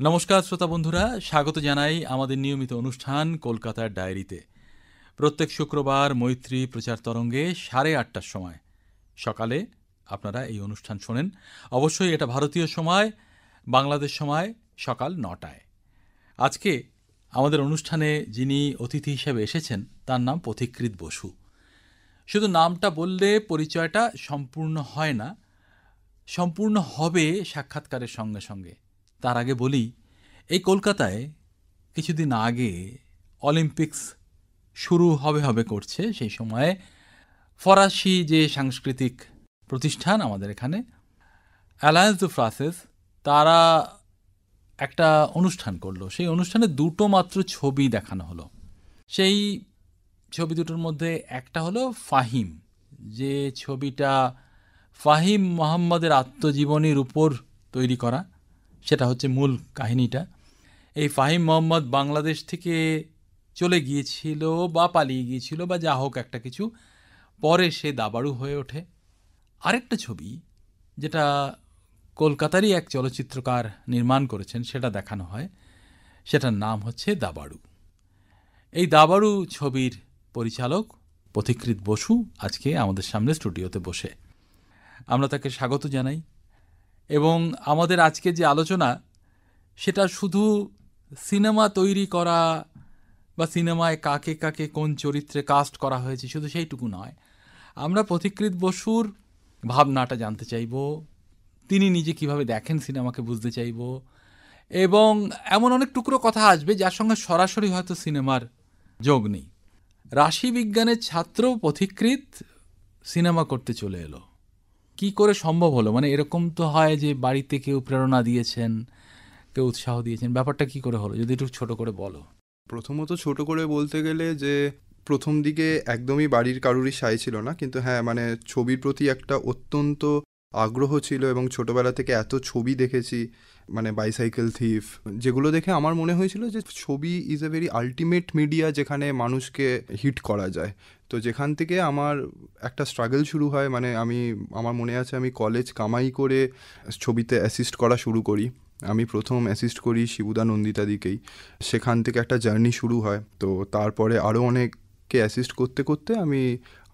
নমস্কার শ্রোতা বন্ধুরা, স্বাগত জানাই আমাদের নিয়মিত অনুষ্ঠান কলকাতার ডায়েরিতে। প্রত্যেক শুক্রবার মৈত্রী প্রচার তরঙ্গে 8:30টার সময় সকালে আপনারা এই অনুষ্ঠান শোনেন। অবশ্যই এটা ভারতীয় সময়, বাংলাদেশ সময় সকাল 9টায়। আজকে আমাদের অনুষ্ঠানে যিনি অতিথি হিসেবে এসেছেন তার নাম পথিকৃৎ বসু। শুধু নামটা বললে পরিচয়টা সম্পূর্ণ হয় না, সম্পূর্ণ হবে সাক্ষাৎকারের সঙ্গে সঙ্গে। তার আগে বলি, এই কলকাতায় কিছুদিন আগে অলিম্পিক্স শুরু হবে করছে। সেই সময়ে ফরাসি যে সাংস্কৃতিক প্রতিষ্ঠান আমাদের এখানে, অ্যালায়েন্স দু ফ্রান্সেস, তারা একটা অনুষ্ঠান করলো। সেই অনুষ্ঠানে দুটো মাত্র ছবি দেখানো হলো। সেই ছবি দুটোর মধ্যে একটা হলো ফাহিম, যে ছবিটা ফাহিম মোহাম্মদের আত্মজীবনীর উপর তৈরি করা। সেটা হচ্ছে মূল কাহিনীটা। এই ফাহিম মোহাম্মদ বাংলাদেশ থেকে চলে গিয়েছিল বা পালিয়ে গিয়েছিল বা যা হোক একটা কিছু, পরে সে দাবাড়ু হয়ে ওঠে। আরেকটা ছবি যেটা কলকাতারই এক চলচ্চিত্রকার নির্মাণ করেছেন, সেটা দেখানো হয়। সেটার নাম হচ্ছে দাবাড়ু। এই দাবাড়ু ছবির পরিচালক পথিকৃৎ বসু আজকে আমাদের সামনে স্টুডিওতে বসে। আমরা তাকে স্বাগত জানাই। এবং আমাদের আজকে যে আলোচনা, সেটা শুধু সিনেমা তৈরি করা বা সিনেমায় কাকে কাকে কোন চরিত্রে কাস্ট করা হয়েছে শুধু সেইটুকু নয়। আমরা পথিকৃৎ বসুর ভাবনাটা জানতে চাইব, তিনি নিজে কিভাবে দেখেন সিনেমাকে বুঝতে চাইব, এবং এমন অনেক টুকরো কথা আসবে যার সঙ্গে সরাসরি হয়তো সিনেমার যোগ নেই। রাশিবিজ্ঞানের ছাত্র পথিকৃৎ সিনেমা করতে চলে এলো, কি করে সম্ভব হলো? মানে এরকম তো হয় যে বাড়িতে কেউ প্রেরণা দিয়েছেন, কেউ উৎসাহ দিয়েছেন, ব্যাপারটা কি করে হলো যদি একটু ছোট করে বলো। প্রথমত ছোট করে বলতে গেলে যে প্রথম দিকে একদমই বাড়ির কারুরই সায় ছিল না, কিন্তু হ্যাঁ মানে ছবির প্রতি একটা অত্যন্ত আগ্রহ ছিল এবং ছোটবেলা থেকে এত ছবি দেখেছি, মানে বাইসাইকেল থিফ, যেগুলো দেখে আমার মনে হয়েছিল যে ছবি is a very ultimate media যেখানে মানুষকে হিট করা যায়। তো যেখান থেকে আমার একটা স্ট্রাগল শুরু হয়। মানে আমার মনে আছে আমি কলেজ কামাই করে ছবিতে অ্যাসিস্ট করা শুরু করি। আমি প্রথম অ্যাসিস্ট করি শিবুদা নন্দিতাদিকেই। সেখান থেকে একটা জার্নি শুরু হয়। তো তারপরে আরও অনেককে অ্যাসিস্ট করতে করতে আমি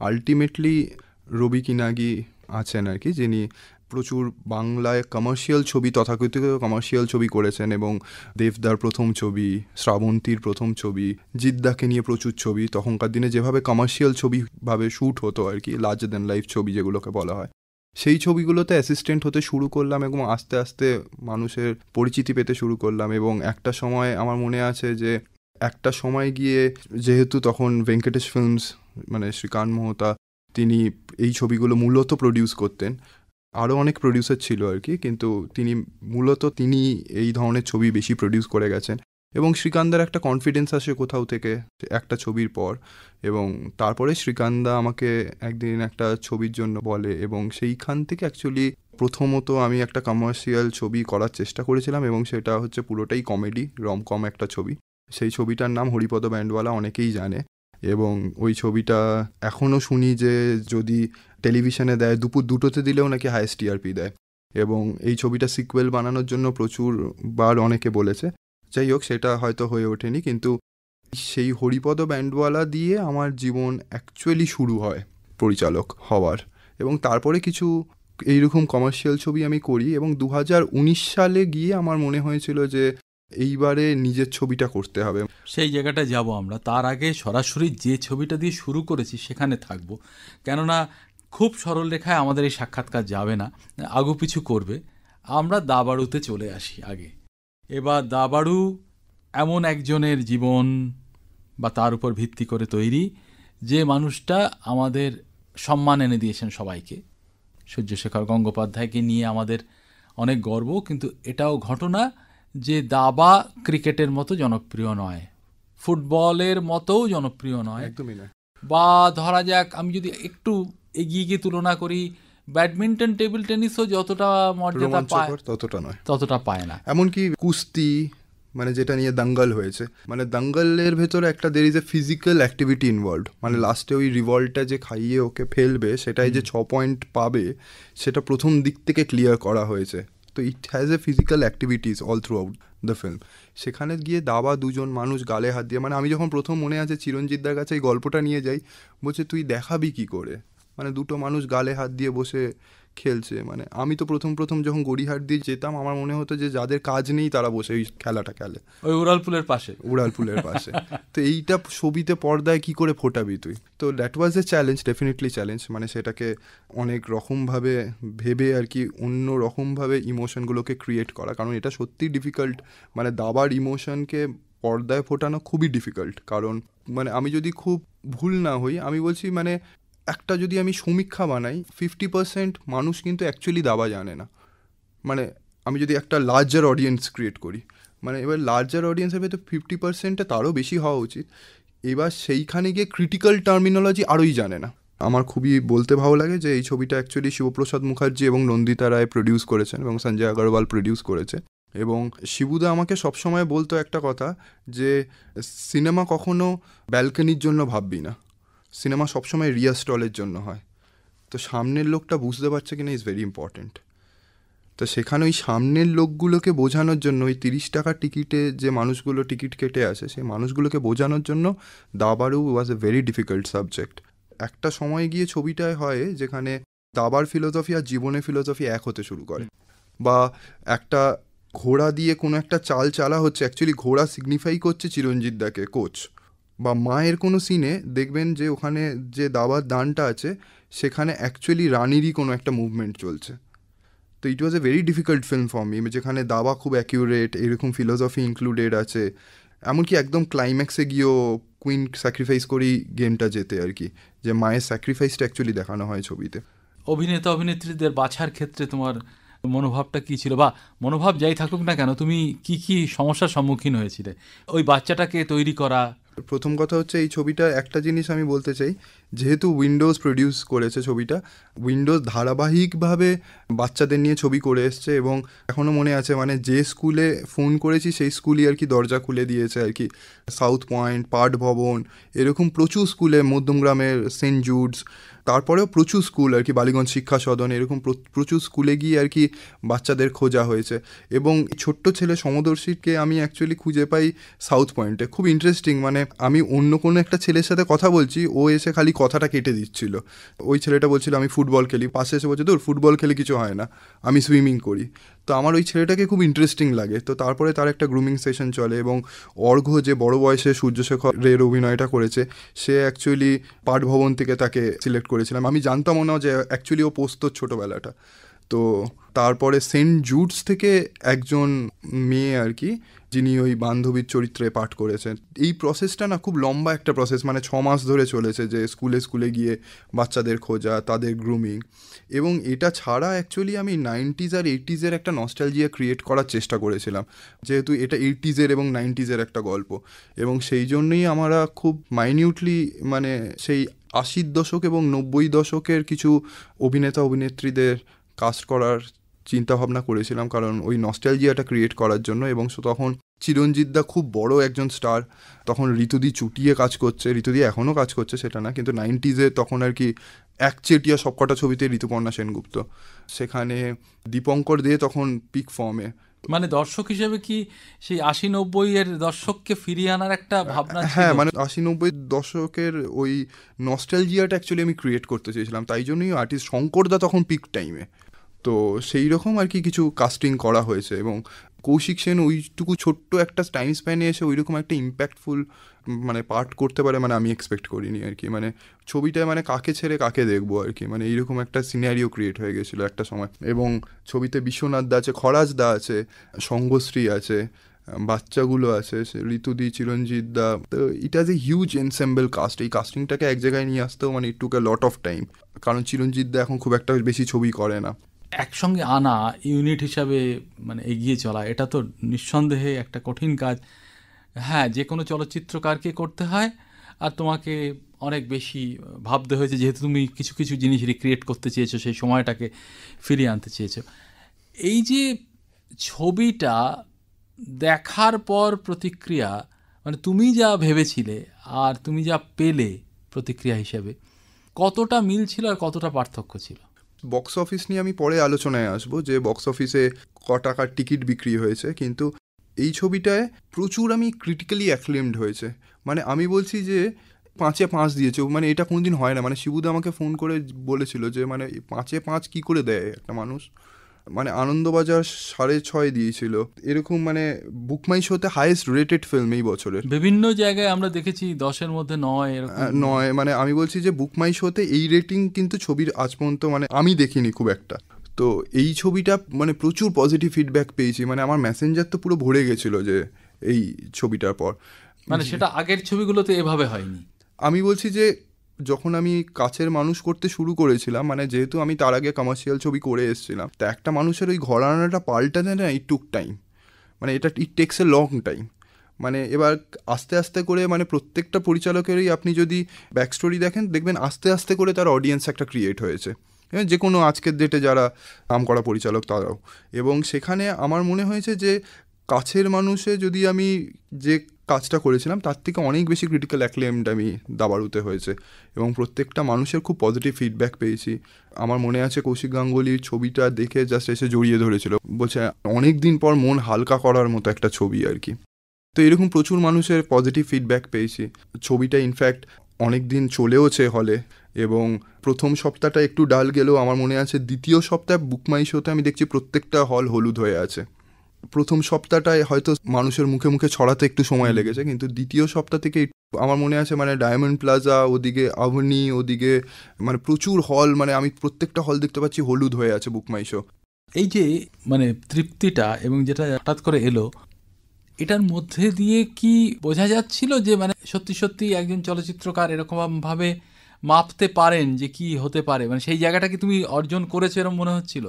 আলটিমেটলি রবি কিনাগি আছেন আর কি, যিনি প্রচুর বাংলায় কমার্শিয়াল ছবি, তথাকথিত কমার্শিয়াল ছবি করেছেন, এবং দেবদার প্রথম ছবি, শ্রাবন্তীর প্রথম ছবি, জিদ্দাকে নিয়ে প্রচুর ছবি, তখনকার দিনে যেভাবে কমার্শিয়াল ছবিভাবে শ্যুট হতো আর কি, লার্জার দ্যান লাইফ ছবি যেগুলোকে বলা হয়, সেই ছবিগুলোতে অ্যাসিস্ট্যান্ট হতে শুরু করলাম এবং আস্তে আস্তে মানুষের পরিচিতি পেতে শুরু করলাম। এবং একটা সময় আমার মনে আছে যে একটা সময় গিয়ে, যেহেতু তখন ভেঙ্কটেশ ফিল্মস মানে শ্রীকান্ত মোহতা, তিনি এই ছবিগুলো মূলত প্রডিউস করতেন। আরও অনেক প্রডিউসার ছিল আর কি, কিন্তু তিনি এই ধরনের ছবি বেশি প্রডিউস করে গেছেন। এবং শ্রীকান্তার একটা কনফিডেন্স আসে কোথাও থেকে একটা ছবির পর, এবং তারপরে শ্রীকান্তা আমাকে একদিন একটা ছবির জন্য বলে, এবং সেইখান থেকে অ্যাকচুয়ালি প্রথমত আমি একটা কমার্শিয়াল ছবি করার চেষ্টা করেছিলাম, এবং সেটা হচ্ছে পুরোটাই কমেডি রমকম একটা ছবি। সেই ছবিটার নাম হরিপদ ব্যান্ডওয়ালা, অনেকেই জানে। এবং ওই ছবিটা এখনও শুনি যে যদি টেলিভিশনে দেয়, দুপুর 2টোতে দিলেও নাকি হাইয়েস্ট টিআরপি দেয়। এবং এই ছবিটা সিকুয়েল বানানোর জন্য প্রচুরবার অনেকে বলেছে। যাই হোক, সেটা হয়তো হয়ে ওঠেনি, কিন্তু সেই হরিপদ ব্যান্ডওয়ালা দিয়ে আমার জীবন অ্যাকচুয়ালি শুরু হয় পরিচালক হওয়ার। এবং তারপরে কিছু এইরকম কমার্শিয়াল ছবি আমি করি, এবং 2019 সালে গিয়ে আমার মনে হয়েছিল যে এইবারে নিজের ছবিটা করতে হবে। সেই জায়গাটায় যাব আমরা। তার আগে সরাসরি যে ছবিটা দিয়ে শুরু করেছি সেখানে থাকব, কেননা খুব সরল রেখায় আমাদের এই সাক্ষাৎকার যাবে না, আগুপিছু করবে। আমরা দাবাড়ুতে চলে আসি আগে। এবার দাবাড়ু এমন একজনের জীবন বা তার উপর ভিত্তি করে তৈরি, যে মানুষটা আমাদের সম্মান এনে দিয়েছেন সবাইকে। সূর্যশেখর গঙ্গোপাধ্যায়কে নিয়ে আমাদের অনেক গর্ব, কিন্তু এটাও ঘটনা যে দাবা ক্রিকেটের মতো জনপ্রিয় নয়, ফুটবলের মতোও জনপ্রিয় নয়, একদমই নয়। বা ধরা যাক আমি যদি একটু এগিয়ে গিয়ে তুলনা করি, ব্যাডমিন্টন, টেবিল টেনিসও যতটা মর্যাদা পায় ততটা পায় না। এমনকি কুস্তি, মানে যেটা নিয়ে দাঙ্গল হয়েছে, মানে দাঙ্গলের ভেতরে একটা there is a physical activity involved. মানে লাস্টে ওই রিভল্টটা যে খাইয়ে ওকে ফেলবে, সেটাই যে 6 পয়েন্ট পাবে, সেটা প্রথম দিক থেকে ক্লিয়ার করা হয়েছে। তো it has a physical activities all through out the film. সেখানে গিয়ে দাবা দুজন মানুষ গালে হাত দিয়ে, মানে আমি যখন প্রথম মনে আছে চিরঞ্জিতদার কাছে এই গল্পটা নিয়ে যাই, বলছে তুই দেখাবি কি করে, মানে দুটো মানুষ গালে হাত দিয়ে বসে খেলছে। মানে আমি তো প্রথম যখন গড়িহাট দিয়ে যেতাম আমার মনে হতো যে যাদের কাজ নেই তারা বসে ওই খেলাটা খেলে ওই উড়ালপুলের পাশে। তো এইটা ছবিতে পর্দায় কি করে ফোটাবি তুই? তো that was A challenge, definitely challenge. মানে সেটাকে অনেক রকমভাবে ভেবে আর কি অন্য রকমভাবে ইমোশনগুলোকে ক্রিয়েট করা, কারণ এটা সত্যি ডিফিকাল্ট। মানে দাবার ইমোশনকে পর্দায় ফোটানো খুবই ডিফিকাল্ট, কারণ মানে আমি যদি খুব ভুল না হই আমি বলছি, মানে একটা যদি আমি সমীক্ষা বানাই 50% মানুষ কিন্তু অ্যাকচুয়ালি দাবা জানে না। মানে আমি যদি একটা লার্জার অডিয়েন্স ক্রিয়েট করি, মানে এবার লার্জার অডিয়েন্সের ভেতর 50%-এ তারও বেশি হওয়া উচিত। এবার সেইখানে গিয়ে ক্রিটিক্যাল টার্মিনোলজি আরোই জানে না। আমার খুবই বলতে ভালো লাগে যে এই ছবিটা অ্যাকচুয়ালি শিবপ্রসাদ মুখার্জি এবং নন্দিতা রায় প্রডিউস করেছেন এবং সঞ্জয় আগরওয়াল প্রডিউস করেছে। এবং শিবুদা আমাকে সবসময় বলতো একটা কথা, যে সিনেমা কখনো ব্যালকনির জন্য ভাববি না, সিনেমা সবসময় রিয়া স্টলের জন্য হয়। তো সামনের লোকটা বুঝতে পারছে কিনা ইজ ভেরি ইম্পর্ট্যান্ট। তো সেখানে ওই সামনের লোকগুলোকে বোঝানোর জন্য ওই 30 টাকার টিকিটে যে মানুষগুলো টিকিট কেটে আসে সেই মানুষগুলোকে বোঝানোর জন্য দাবারু ওয়াজ এ ভেরি ডিফিকাল্ট সাবজেক্ট। একটা সময় গিয়ে ছবিটায় হয় যেখানে দাবার ফিলোসফি আর জীবনের ফিলোসফি এক হতে শুরু করে, বা একটা ঘোড়া দিয়ে কোনো একটা চাল চালা হচ্ছে, অ্যাকচুয়ালি ঘোড়া সিগনিফাই করছে চিরঞ্জিতদাকে কোচ। বা মায়ের কোনো সিনে দেখবেন যে ওখানে যে দাবার দানটা আছে সেখানে অ্যাকচুয়ালি রানীরই কোনো একটা মুভমেন্ট চলছে। তো it was a very difficult film for me, যেখানে দাবা খুব অ্যাকিউরেট, এরকম ফিলোসফি ইনক্লুডেড আছে, এমনকি একদম ক্লাইম্যাক্সে গিয়েও কুইন স্যাক্রিফাইস করেই গেমটা যেতে আর কি, যে মায়ের স্যাক্রিফাইসটা অ্যাকচুয়ালি দেখানো হয় ছবিতে। অভিনেতা অভিনেত্রীদের বাছার ক্ষেত্রে তোমার মনোভাবটা কী ছিল, বা মনোভাব যাই থাকুক না কেন তুমি কি কি সমস্যার সম্মুখীন হয়েছিলে ওই বাচ্চাটাকে তৈরি করা? প্রথম কথা হচ্ছে এই ছবিটা একটা জিনিস আমি বলতে চাই, যেহেতু উইন্ডোজ প্রডিউস করেছে ছবিটা, উইন্ডোজ ধারাবাহিকভাবে বাচ্চাদের নিয়ে ছবি করে এসছে। এবং এখনও মনে আছে, মানে যে স্কুলে ফোন করেছি সেই স্কুলই আর কি দরজা খুলে দিয়েছে আর কি। সাউথ পয়েন্ট, পাঠ ভবন, এরকম প্রচুর স্কুলে, মধ্যমগ্রামের সেন্ট জুডস, তারপরেও প্রচুর স্কুল আর কি, বালিগঞ্জ শিক্ষা সদন, এরকম প্রচুর স্কুলে গিয়ে আর কি বাচ্চাদের খোঁজা হয়েছে। এবং ছোট্ট ছেলে সমদর্শীকে আমি অ্যাকচুয়ালি খুঁজে পাই সাউথ পয়েন্টে। খুব ইন্টারেস্টিং, মানে আমি অন্য কোনো একটা ছেলের সাথে কথা বলছি, ও এসে খালি কথাটা কেটে দিচ্ছিল। ওই ছেলেটা বলছিল আমি ফুটবল খেলি, পাশে এসে বলছে তোর ফুটবল খেলে কিছু হয় না, আমি সুইমিং করি। তো আমার ওই ছেলেটাকে খুব ইন্টারেস্টিং লাগে। তো তারপরে তার একটা গ্রুমিং সেশন চলে, এবং অর্ঘ্য যে বড় বয়সে সূর্যশেখরের অভিনয়টা করেছে, সে অ্যাকচুয়ালি পাঠ ভবন থেকে তাকে সিলেক্ট করেছিলাম। আমি জানতামও না যে অ্যাকচুয়ালি ও পোস্ত ছোটোবেলাটা। তো তারপরে সেন্ট জুডস থেকে একজন মেয়ে আর কি, যিনি ওই বান্ধবীর চরিত্রে পাঠ করেছেন। এই প্রসেসটা না খুব লম্বা একটা প্রসেস, মানে 6 মাস ধরে চলেছে, যে স্কুলে স্কুলে গিয়ে বাচ্চাদের খোঁজা, তাদের গ্রুমিং। এবং এটা ছাড়া অ্যাকচুয়ালি আমি 90s আর 80s-এর একটা নস্টালজিয়া ক্রিয়েট করার চেষ্টা করেছিলাম, যেহেতু এটা 80s-এর এবং 90s-এর একটা গল্প। এবং সেই জন্যই আমরা খুব মাইনিউটলি, মানে সেই 80-র দশক এবং 90-র দশকের কিছু অভিনেতা অভিনেত্রীদের কাস্ট করার চিন্তাভাবনা করেছিলাম, কারণ ওই নস্টালজিয়াটা ক্রিয়েট করার জন্য। এবং তখন চিরঞ্জিতদা খুব বড় একজন স্টার, তখন ঋতুদি চুটিয়ে কাজ করছে, ঋতুদি এখনও কাজ করছে সেটা না, কিন্তু 90s-এ তখন আর কি একচেটিয়া সবকটা ছবিতে ঋতুপর্ণা সেনগুপ্ত, সেখানে দীপঙ্কর দে তখন পিক ফর্মে। মানে দর্শক হিসেবে কি সেই 80-90-এর দর্শককে ফিরিয়ে আনার একটা ভাবনা ছিল? হ্যাঁ, মানে 80-90 দশকের ওই নস্টালজিয়াটা অ্যাকচুয়ালি আমি ক্রিয়েট করতে চেয়েছিলাম, তাই জন্যই আর্টিস্ট শঙ্করদা তখন পিক টাইমে। তো সেই রকম আর কি কিছু কাস্টিং করা হয়েছে, এবং কৌশিক সেন ওইটুকু ছোট্ট একটা টাইম স্প্যানে এসে ওই রকম একটা ইম্প্যাক্টফুল মানে পার্ট করতে পারে, মানে আমি এক্সপেক্ট করিনি আর কি। মানে ছবিটায় মানে কাকে ছেড়ে কাকে দেখবো আর কি, মানে এইরকম একটা সিনারিও ক্রিয়েট হয়ে গেছিলো একটা সময়। এবং ছবিতে বিশ্বনাথ দা আছে, খরাজ দা আছে, সঙ্গশ্রী আছে, বাচ্চাগুলো আছে, ঋতুদি, চিরঞ্জিত দা। তো it has a huge ensemble cast. এই কাস্টিংটাকে এক জায়গায় নিয়ে আসতেও মানে ইট টুক এ লট অফ টাইম, কারণ চিরঞ্জিত দা এখন খুব একটা বেশি ছবি করে না। একসঙ্গে আনা, ইউনিট হিসাবে মানে এগিয়ে চলা, এটা তো নিঃসন্দেহে একটা কঠিন কাজ। হ্যাঁ, যে কোনো চলচ্চিত্রকারকে করতে হয়, আর তোমাকে অনেক বেশি ভাবতে হয়েছে, যেহেতু তুমি কিছু কিছু জিনিস রিক্রিয়েট করতে চেয়েছো, সেই সময়টাকে ফিরিয়ে আনতে চেয়েছো। এই যে ছবিটা দেখার পর প্রতিক্রিয়া, মানে তুমি যা ভেবেছিলে আর তুমি যা পেলে প্রতিক্রিয়া হিসেবে, কতটা মিল ছিল আর কতটা পার্থক্য ছিল? বক্স অফিস নিয়ে আমি পরে আলোচনায় আসবো যে বক্স অফিসে ক টাকার টিকিট বিক্রি হয়েছে, কিন্তু এই ছবিটায় প্রচুর আমি ক্রিটিক্যালি অ্যাক্লেমড হয়েছে। মানে আমি বলছি যে 5-এ 5 দিয়েছে, মানে এটা কোনোদিন হয় না। মানে শিবুদা আমাকে ফোন করে বলেছিল যে মানে 5-এ 5 কী করে দেয় একটা মানুষ। মানে আনন্দবাজার 6.5 দিয়েছিল এরকম। মানে বুক মাই শোতে হাইয়েস্ট রেটেড ফিল্ম এই বছরের। বিভিন্ন জায়গায় আমরা দেখেছি 10-এর মধ্যে 9 এরকম। নয়, মানে আমি বলছি যে বুক মাই শোতে এই রেটিং কিন্তু ছবির আজ পর্যন্ত মানে আমি দেখিনি খুব একটা। তো এই ছবিটা মানে প্রচুর পজিটিভ ফিডব্যাক পেয়েছি। মানে আমার মেসেঞ্জার তো পুরো ভরে গেছিলো যে এই ছবিটার পর। মানে সেটা আগের ছবিগুলোতে এভাবে হয়নি। আমি বলছি যে যখন আমি কাছের মানুষ করতে শুরু করেছিলাম, মানে যেহেতু আমি তার আগে কমার্শিয়াল ছবি করে এসেছিলাম, তা একটা মানুষের ওই ঘরানাটা পাল্টাতে না ইট টুক টাইম। মানে এটা it takes a long time. মানে এবার আস্তে আস্তে করে মানে প্রত্যেকটা পরিচালকেরই আপনি যদি ব্যাক স্টোরি দেখেন, দেখবেন আস্তে আস্তে করে তার অডিয়েন্স একটা ক্রিয়েট হয়েছে, যে কোনো আজকের ডেটে যারা নাম করা পরিচালক তারাও। এবং সেখানে আমার মনে হয়েছে যে কাছের মানুষে যদি আমি যে কাজটা করেছিলাম তার থেকে অনেক বেশি ক্রিটিক্যাল অ্যাক্লেমড আমি দাবাড়ুতে হয়েছে, এবং প্রত্যেকটা মানুষের খুব পজিটিভ ফিডব্যাক পেয়েছি। আমার মনে আছে কৌশিক গাঙ্গুলির ছবিটা দেখে জাস্ট এসে জড়িয়ে ধরেছিল, বলছে অনেক দিন পর মন হালকা করার মতো একটা ছবি আর কি। তো এরকম প্রচুর মানুষের পজিটিভ ফিডব্যাক পেয়েছি। ছবিটা ইনফ্যাক্ট অনেক দিন চলেওছে হলে, এবং প্রথম সপ্তাহটা একটু ডাল গেলেও আমার মনে আছে দ্বিতীয় সপ্তাহে বুক মাই শোতে আমি দেখছি প্রত্যেকটা হল হলুদ হয়ে আছে। প্রথম সপ্তাহটায় হয়তো মানুষের মুখে মুখে ছড়াতে একটু সময় লেগেছে, কিন্তু দ্বিতীয় সপ্তাহ থেকে আমার মনে আছে মানে ডায়মন্ড প্লাজা, ওদিকে আভনি, ওদিকে মানে প্রচুর হল, মানে আমি প্রত্যেকটা হল দেখতে পাচ্ছি হলুদ হয়ে আছে বুক মাই শো। এই যে মানে তৃপ্তিটা এবং যেটা হঠাৎ করে এলো, এটার মধ্যে দিয়ে কি বোঝা যাচ্ছিল যে মানে সত্যি সত্যি একজন চলচ্চিত্রকার এরকম ভাবে মাপতে পারেন যে কি হতে পারে? মানে সেই জায়গাটা কি তুমি অর্জন করেছো এরকম মনে হচ্ছিল?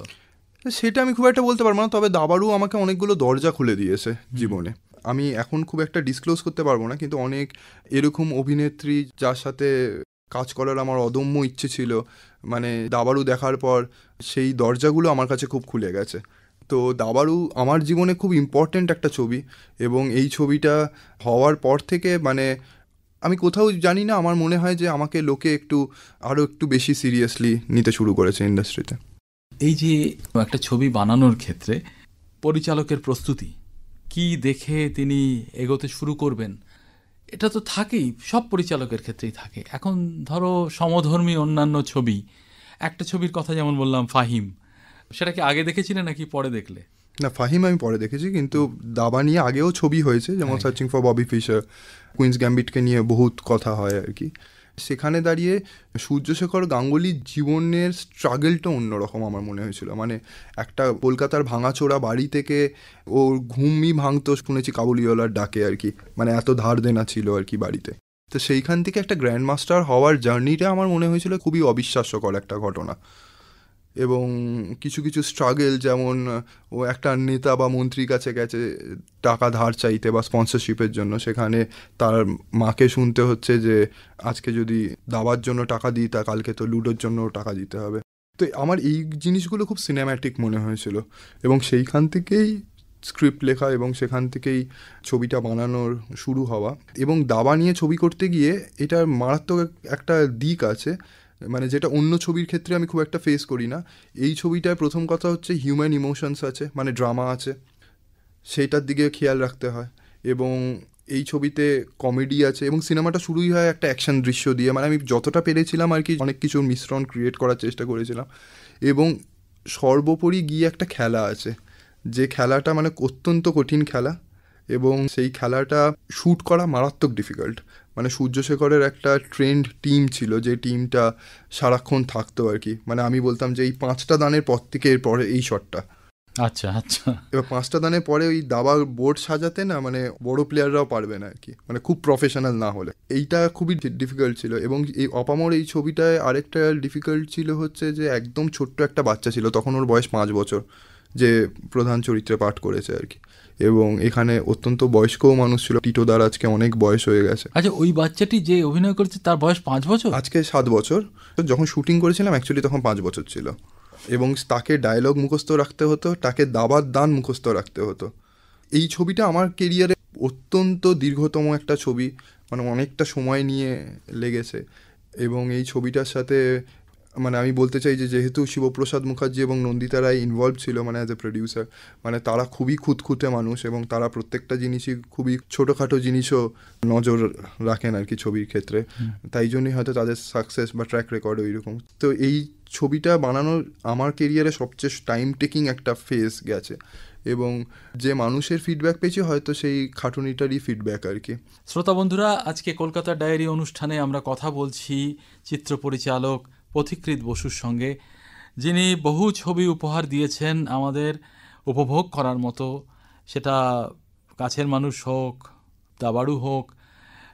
সেটা আমি খুব একটা বলতে পারবো না, তবে দাবারু আমাকে অনেকগুলো দরজা খুলে দিয়েছে জীবনে। আমি এখন খুব একটা ডিসক্লোজ করতে পারবো না, কিন্তু অনেক এরকম অভিনেত্রী যার সাথে কাজ করার আমার অদম্য ইচ্ছে ছিল, মানে দাবারু দেখার পর সেই দরজাগুলো আমার কাছে খুব খুলে গেছে। তো দাবারু আমার জীবনে খুব ইম্পর্ট্যান্ট একটা ছবি, এবং এই ছবিটা হওয়ার পর থেকে মানে আমি কোথাও জানি না, আমার মনে হয় যে আমাকে লোকে আরও একটু বেশি সিরিয়াসলি নিতে শুরু করেছে ইন্ডাস্ট্রিতে। এই যে একটা ছবি বানানোর ক্ষেত্রে পরিচালকের প্রস্তুতি কি দেখে তিনি এগোতে শুরু করবেন, এটা তো থাকেই, সব পরিচালকের ক্ষেত্রেই থাকে। এখন ধরো সমধর্মী অন্যান্য ছবি, একটা ছবির কথা যেমন বললাম ফাহিম, সেটা কি আগে দেখেছিলে নাকি পরে দেখলে? না, ফাহিম আমি পরে দেখেছি, কিন্তু দাবা নিয়ে আগেও ছবি হয়েছে, যেমন searching for Bobby Fischer, Queen's গ্যাম্বিটকে নিয়ে বহুত কথা হয় আর কি। সেখানে দাঁড়িয়ে সূর্যশেখর গাঙ্গুলির জীবনের স্ট্রাগলটা অন্যরকম আমার মনে হয়েছিল। মানে একটা কলকাতার ভাঙাচোরা বাড়ি থেকে ওর ঘুমই ভাঙতো শুনেছি কাবুলিওয়ালার ডাকে আর কি, মানে এত ধার দেনা ছিল আর কি বাড়িতে। তো সেইখান থেকে একটা গ্র্যান্ড মাস্টার হওয়ার জার্নিটা আমার মনে হয়েছিল খুবই অবিশ্বাস্যকর একটা ঘটনা। এবং কিছু কিছু স্ট্রাগল, যেমন ও একটা নেতা বা মন্ত্রীর কাছে গেছে টাকা ধার চাইতে বা স্পন্সরশিপের জন্য, সেখানে তার মাকে শুনতে হচ্ছে যে আজকে যদি দাবার জন্য টাকা দিই তা কালকে তো লুডোর জন্য টাকা দিতে হবে। তো আমার এই জিনিসগুলো খুব সিনেম্যাটিক মনে হয়েছিল, এবং সেইখান থেকেই স্ক্রিপ্ট লেখা এবং সেখান থেকেই ছবিটা বানানোর শুরু হওয়া। এবং দাবা নিয়ে ছবি করতে গিয়ে এটার মারাত্মক একটা দিক আছে, মানে যেটা অন্য ছবির ক্ষেত্রে আমি খুব একটা ফেস করি না। এই ছবিটায় প্রথম কথা হচ্ছে হিউম্যান ইমোশনস আছে, মানে ড্রামা আছে, সেইটার দিকে খেয়াল রাখতে হয়। এবং এই ছবিতে কমেডি আছে, এবং সিনেমাটা শুরুই হয় একটা অ্যাকশন দৃশ্য দিয়ে। মানে আমি যতটা পেরেছিলাম আর কি অনেক কিছুর মিশ্রণ ক্রিয়েট করার চেষ্টা করেছিলাম। এবং সর্বোপরি গিয়ে একটা খেলা আছে, যে খেলাটা মানে অত্যন্ত কঠিন খেলা, এবং সেই খেলাটা শ্যুট করা মারাত্মক ডিফিকাল্ট। মানে সূর্যশেখরের একটা ট্রেন্ড টিম ছিল, যে টিমটা সারাক্ষণ থাকতো আর কি। মানে আমি বলতাম যে এই 5টা দানের পর থেকে এরপরে এই শটটা, আচ্ছা আচ্ছা। এবার 5টা দানের পরে ওই দাবা বোর্ড সাজাতে না মানে বড় প্লেয়াররাও পারবে না আর কি, মানে খুব প্রফেশনাল না হলে। এইটা খুবই ডিফিকাল্ট ছিল। এবং এই অপামর এই ছবিটায় আরেকটা ডিফিকাল্ট ছিল হচ্ছে যে একদম ছোট্ট একটা বাচ্চা ছিল, তখন ওর বয়স 5 বছর, যে প্রধান চরিত্রে পাঠ করেছে আর কি। এবং এখানে অত্যন্ত বয়স্কও মানুষ ছিল, টিটোদার আজকে অনেক বয়স হয়ে গেছে। আচ্ছা, ওই বাচ্চাটি যে অভিনয় করেছে তার বয়স 5 বছর? আজকে 7 বছর। যখন শুটিং করেছিলাম অ্যাকচুয়ালি তখন 5 বছর ছিল। এবং তাকে ডায়লগ মুখস্থ রাখতে হতো, তাকে দাবার দান মুখস্থ রাখতে হতো। এই ছবিটা আমার কেরিয়ারে অত্যন্ত দীর্ঘতম একটা ছবি, মানে অনেকটা সময় নিয়ে লেগেছে। এবং এই ছবিটার সাথে মানে আমি বলতে চাই যে যেহেতু শিবপ্রসাদ মুখার্জি এবং নন্দিতা রায় ইনভলভ ছিল মানে অ্যাজ এ প্রডিউসার, মানে তারা খুবই খুঁতখুঁতে মানুষ এবং তারা প্রত্যেকটা জিনিসই খুবই ছোটোখাটো জিনিসও নজর রাখেন আর কি ছবির ক্ষেত্রে, তাই জন্যই হয়তো তাদের সাকসেস বা ট্র্যাক রেকর্ড ওইরকম। তো এই ছবিটা বানানোর আমার কেরিয়ারে সবচেয়ে টাইম টেকিং একটা ফেজ গেছে, এবং যে মানুষের ফিডব্যাক পেয়েছি হয়তো সেই খাটুনিটারই ফিডব্যাক আর কি। শ্রোতা বন্ধুরা, আজকে কলকাতা ডায়েরি অনুষ্ঠানে আমরা কথা বলছি চিত্র পরিচালক পথিকৃৎ বসুর সঙ্গে, যিনি বহু ছবি উপহার দিয়েছেন আমাদের উপভোগ করার মতো, সেটা কাছের মানুষ হোক, দাবাড়ু হোক,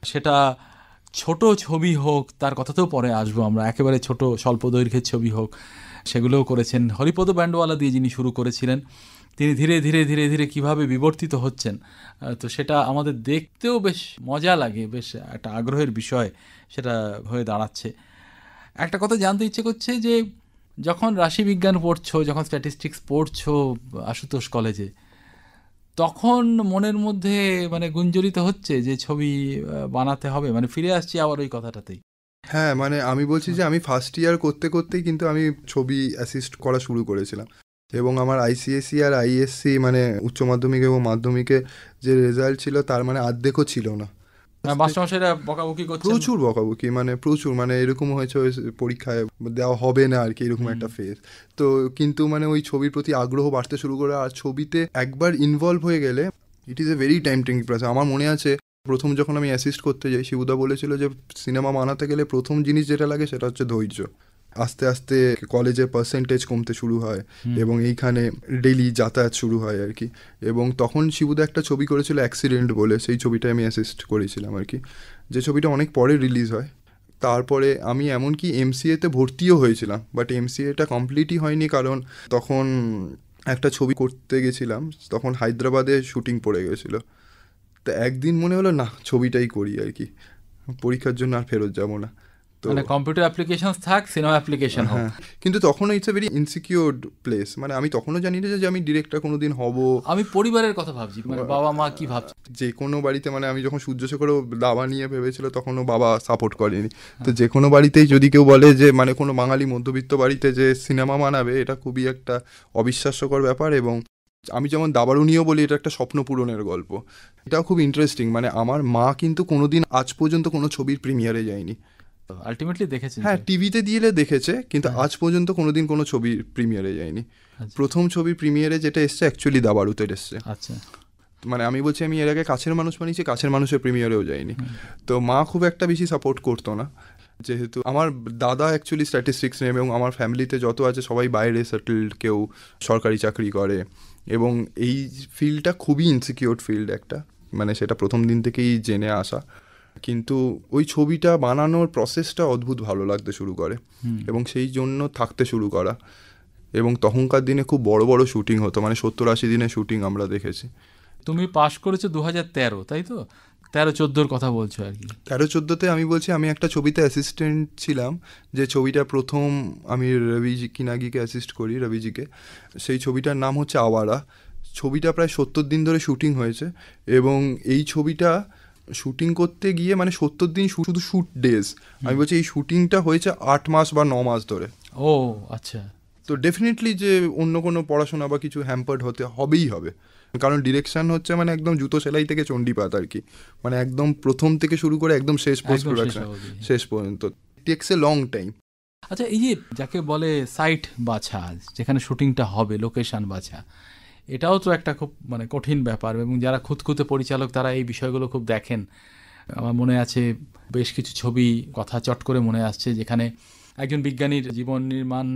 সেটা ছোট ছবি হোক, তার কথাতেও পরে আসবো আমরা, একেবারে ছোট স্বল্প দৈর্ঘ্যের ছবি হোক সেগুলোও করেছেন। হরিপদ ব্যান্ডওয়ালা দিয়ে যিনি শুরু করেছিলেন, তিনি ধীরে ধীরে ধীরে ধীরে কীভাবে বিবর্তিত হচ্ছেন, তো সেটা আমাদের দেখতেও বেশ মজা লাগে, বেশ একটা আগ্রহের বিষয় সেটা হয়ে দাঁড়াচ্ছে। একটা কথা জানতে ইচ্ছে করছে যে যখন রাশিবিজ্ঞান পড়ছো, যখন স্ট্যাটিস্টিক্স পড়ছো আশুতোষ কলেজে, তখন মনের মধ্যে মানে গুঞ্জরিত হচ্ছে যে ছবি বানাতে হবে, মানে ফিরে আসছি আবার ওই কথাটাতেই। হ্যাঁ, মানে আমি বলছি যে আমি ফার্স্ট ইয়ার করতে করতেই কিন্তু আমি ছবি অ্যাসিস্ট করা শুরু করেছিলাম, এবং আমার আইসিএসসি আর আইএসসি মানে উচ্চ মাধ্যমিক এবং মাধ্যমিকে যে রেজাল্ট ছিল তার মানে অর্ধেকও ছিল না। মাস্টারমশাইরা বকাবকি করছে, প্রচুর বকাবকি, মানে প্রচুর, মানে এরকম হয়েছে পরীক্ষায় দেওয়া হবে না আর কি, এরকম একটা ফেজ। তো কিন্তু মানে ওই ছবির প্রতি আগ্রহ বাড়তে শুরু করে, আর ছবিতে একবার ইনভলভ হয়ে গেলে it is a very time taking process. আমার মনে আছে প্রথম যখন আমি অ্যাসিস্ট করতে যাই, শিবুদা বলেছিল যে সিনেমা বানাতে গেলে প্রথম জিনিস যেটা লাগে সেটা হচ্ছে ধৈর্য। আস্তে আস্তে কলেজের পার্সেন্টেজ কমতে শুরু হয় এবং এইখানে ডেইলি যাতায়াত শুরু হয় আর কি। এবং তখন শিবুদা একটা ছবি করেছিল অ্যাক্সিডেন্ট বলে, সেই ছবিটায় আমি অ্যাসিস্ট করেছিলাম আর কি, যে ছবিটা অনেক পরে রিলিজ হয়। তারপরে আমি এমনকি এমসিএতে ভর্তিও হয়েছিলাম, বাট এমসিএটা কমপ্লিটই হয়নি, কারণ তখন একটা ছবি করতে গেছিলাম, তখন হায়দ্রাবাদে শুটিং পড়ে গেছিলো। তো একদিন মনে হলো না, ছবিটাই করি আর কি, পরীক্ষার জন্য আর ফেরত যাব না। তো মানে কম্পিউটার অ্যাপ্লিকেশন থাক, সিনেমা অ্যাপ্লিকেশন হোক। হ্যাঁ, কিন্তু তখনও ইটস এ ভেরি ইনসিকিউরড প্লেস, মানে আমি তখনও জানি না যে আমি ডিরেক্টর কোনোদিন হব। আমি পরিবারের কথা ভাবছি, মানে বাবা মা কি ভাবছে। যে কোনো বাড়িতে, মানে আমি যখন সূর্যশেখরও দাবা নিয়ে ভেবেছিল তখনও বাবা সাপোর্ট করেনি। তো যে কোনো বাড়িতেই যদি কেউ বলে যে মানে কোনো বাঙালি মধ্যবিত্ত বাড়িতে যে সিনেমা বানাবে, এটা খুবই একটা অবিশ্বাস্যকর ব্যাপার। এবং আমি যেমন দাবারু নিয়েও বলি এটা একটা স্বপ্ন পূরণের গল্প। এটাও খুব ইন্টারেস্টিং, মানে আমার মা কিন্তু কোনোদিন আজ পর্যন্ত কোনো ছবির প্রিমিয়ারে যায়নি। আলটিমেটলি দেখেছেন? হ্যাঁ, টিভিতে দিলে দেখেছে, কিন্তু আজ পর্যন্ত কোনোদিন কোনো ছবির প্রিমিয়ারে যায়নি। প্রথম ছবি প্রিমিয়ারে যেটা এসছে অ্যাকচুয়ালি দাবারুতে এসছে। আচ্ছা, মানে আমি বলছি আমি এর আগে কাছের মানুষ বানিয়েছি, কাছের মানুষের প্রিমিয়ারেও যায়নি। তো মা খুব একটা বেশি সাপোর্ট করতো না, যেহেতু আমার দাদা অ্যাকচুয়ালি স্ট্যাটিস্টিক্স নেয় এবং আমার ফ্যামিলিতে যত আছে সবাই বাইরে সেটেলড, কেউ সরকারি চাকরি করে, এবং এই ফিল্ডটা খুবই ইনসিকিউর ফিল্ড একটা, মানে সেটা প্রথম দিন থেকেই জেনে আসা। কিন্তু ওই ছবিটা বানানোর প্রসেসটা অদ্ভুত ভালো লাগতে শুরু করে এবং সেই জন্য থাকতে শুরু করা। এবং তখনকার দিনে খুব বড় বড় শুটিং হতো, মানে 70-80 দিনের শুটিং আমরা দেখেছি। তুমি পাশ করেছো 2013, তাই তো? 13-14 কথা বলছো আর কি। 13-14তে আমি বলছি আমি একটা ছবিতে অ্যাসিস্ট্যান্ট ছিলাম, যে ছবিটা প্রথম আমি রবি কিনাগিকে অ্যাসিস্ট করি, রবিজিকে। সেই ছবিটার নাম হচ্ছে আওয়ারা। ছবিটা প্রায় 70 দিন ধরে শুটিং হয়েছে, এবং এই ছবিটা শুটিং করতে গিয়ে মানে 70 দিন শুধু শ্যুট ডেজ, আমি বলছি এই শুটিংটা হয়েছে 8 মাস বা 9 মাস ধরে। ও আচ্ছা। তো ডেফিনেটলি যে অন্য কোনো পড়াশোনা বা কিছু হ্যাম্পার্ড হবেই হবে, কারণ ডিরেকশন হচ্ছে মানে একদম জুতো সেলাই থেকে চণ্ডীপাত আর কি, মানে একদম প্রথম থেকে শুরু করে একদম শেষ পোস্ট প্রোডাকশন শেষ পর্যন্ত টেকস এ লং টাইম। আচ্ছা, এই যে যাকে বলে সাইট বাছা, যেখানে শুটিংটা হবে, লোকেশন বাছা, এটাও তো একটা খুব মানে কঠিন ব্যাপার, এবং যারা খুঁতখুঁতে পরিচালক তারা এই বিষয়গুলো খুব দেখেন। আমার মনে আছে বেশ কিছু ছবি কথা চট করে মনে আসছে, যেখানে একজন বিজ্ঞানীর জীবন নির্মাণ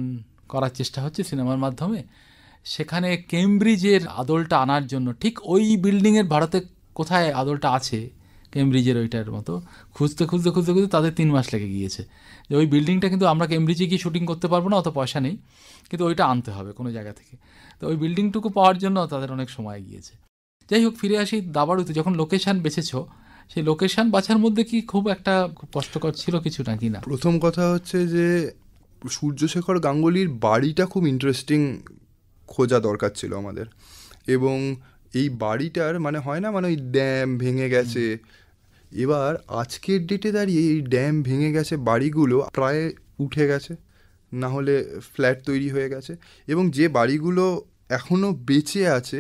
করার চেষ্টা হচ্ছে সিনেমার মাধ্যমে, সেখানে কেমব্রিজের আদলটা আনার জন্য ঠিক ওই বিল্ডিংয়ের ভাড়াতে কোথায় আদলটা আছে কেমব্রিজের ওইটার মতো খুঁজতে খুঁজতে খুঁজতে খুঁজতে তাদের 3 মাস লেগে গিয়েছে। যে ওই বিল্ডিংটা কিন্তু আমরা কেমব্রিজে গিয়ে শুটিং করতে পারবো না, অত পয়সা নেই, কিন্তু ওইটা আনতে হবে কোনো জায়গা থেকে। তো ওই বিল্ডিংটুকু পাওয়ার জন্য তাদের অনেক সময় গিয়েছে। যাই হোক, ফিরে আসি দাবাড়ুতে। যখন লোকেশান বেছেছো, সেই লোকেশান বাছার মধ্যে কি খুব কষ্টকর ছিল কিছু নাকি না? প্রথম কথা হচ্ছে যে সূর্যশেখর গাঙ্গুলির বাড়িটা খুব ইন্টারেস্টিং খোঁজা দরকার ছিল আমাদের, এবং এই বাড়িটার মানে হয় না, মানে ওই ড্যাম ভেঙে গেছে, এবার আজকের ডেটে দাঁড়িয়ে এই ড্যাম ভেঙে গেছে বাড়িগুলো প্রায় উঠে গেছে, না হলে ফ্ল্যাট তৈরি হয়ে গেছে। এবং যে বাড়িগুলো এখনও বেঁচে আছে,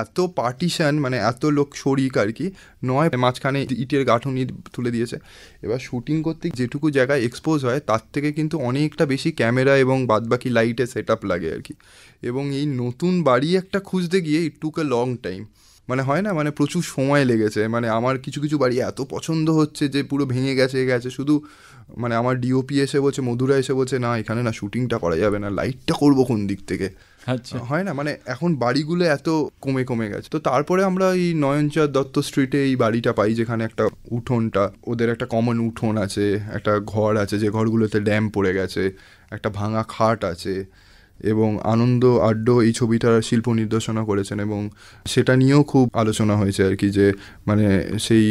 এত পার্টিশন, মানে এত লোক শরিক আর কি, নয় মাঝখানে ইটের গাঁথনি তুলে দিয়েছে। এবার শুটিং করতে যেটুকু জায়গায় এক্সপোজ হয় তার থেকে কিন্তু অনেকটা বেশি ক্যামেরা এবং বাদবাকি লাইটে সেট আপ লাগে আর কি। এবং এই নতুন বাড়ি একটা খুঁজতে গিয়ে ইট টুক এ লং টাইম, মানে হয় না, মানে প্রচুর সময় লেগেছে। মানে আমার কিছু কিছু বাড়ি এত পছন্দ হচ্ছে যে পুরো ভেঙে গেছে শুধু মানে আমার ডিওপি এসে বলছে, মধুরা এসে বলছে না এখানে না শুটিংটা করা যাবে না, লাইটটা করবো কোন দিক থেকে। আচ্ছা, হয় না, মানে এখন বাড়িগুলো এত কমে গেছে। তো তারপরে আমরা এই নয়নচাঁদ দত্ত স্ট্রিটে এই বাড়িটা পাই, যেখানে একটা উঠোনটা, ওদের একটা কমন উঠোন আছে, একটা ঘর আছে যে ঘরগুলোতে ড্যাম পড়ে গেছে, একটা ভাঙা খাট আছে। এবং আনন্দ আড্ডো এই ছবিটার শিল্প নির্দেশনা করেছেন এবং সেটা নিয়েও খুব আলোচনা হয়েছে আর কি, যে মানে সেই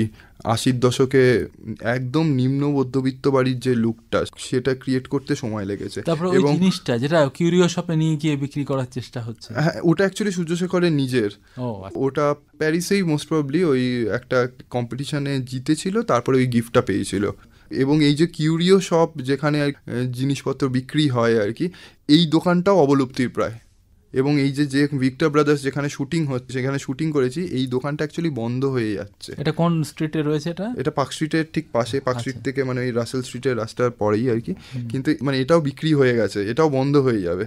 80-র দশকে একদম নিম্ন মধ্যবিত্ত বাড়ির যে লুকটা, সেটা ক্রিয়েট করতে সময় লেগেছে। তারপর ওই জিনিসটা যেটা কিউরিও শপে নিয়ে গিয়ে বিক্রি করার চেষ্টা হচ্ছে, হ্যাঁ, ওটা অ্যাকচুয়ালি সূর্যশেখরের নিজের। ওটা প্যারিসেই মোস্ট প্রবাবলি ওই একটা কম্পিটিশনে জিতেছিল, তারপরে ওই গিফটটা পেয়েছিল। এবং এই যে কিউরিও শপ যেখানে জিনিসপত্র বিক্রি হয় আর কি, এই দোকানটাও অবলুপ্তির প্রায়। এবং এই যে ভিক্টর ব্রাদার্স যেখানে শুটিং হচ্ছে, সেখানে শুটিং করেছি, এই দোকানটা অ্যাকচুয়ালি বন্ধ হয়ে যাচ্ছে। এটা কোন স্ট্রিটে রয়েছে? এটা পার্ক স্ট্রিটের ঠিক পাশে, পার্ক স্ট্রিট থেকে মানে ওই রাসেল স্ট্রিটের রাস্তার পরেই আর কি। কিন্তু মানে এটাও বিক্রি হয়ে গেছে, এটাও বন্ধ হয়ে যাবে।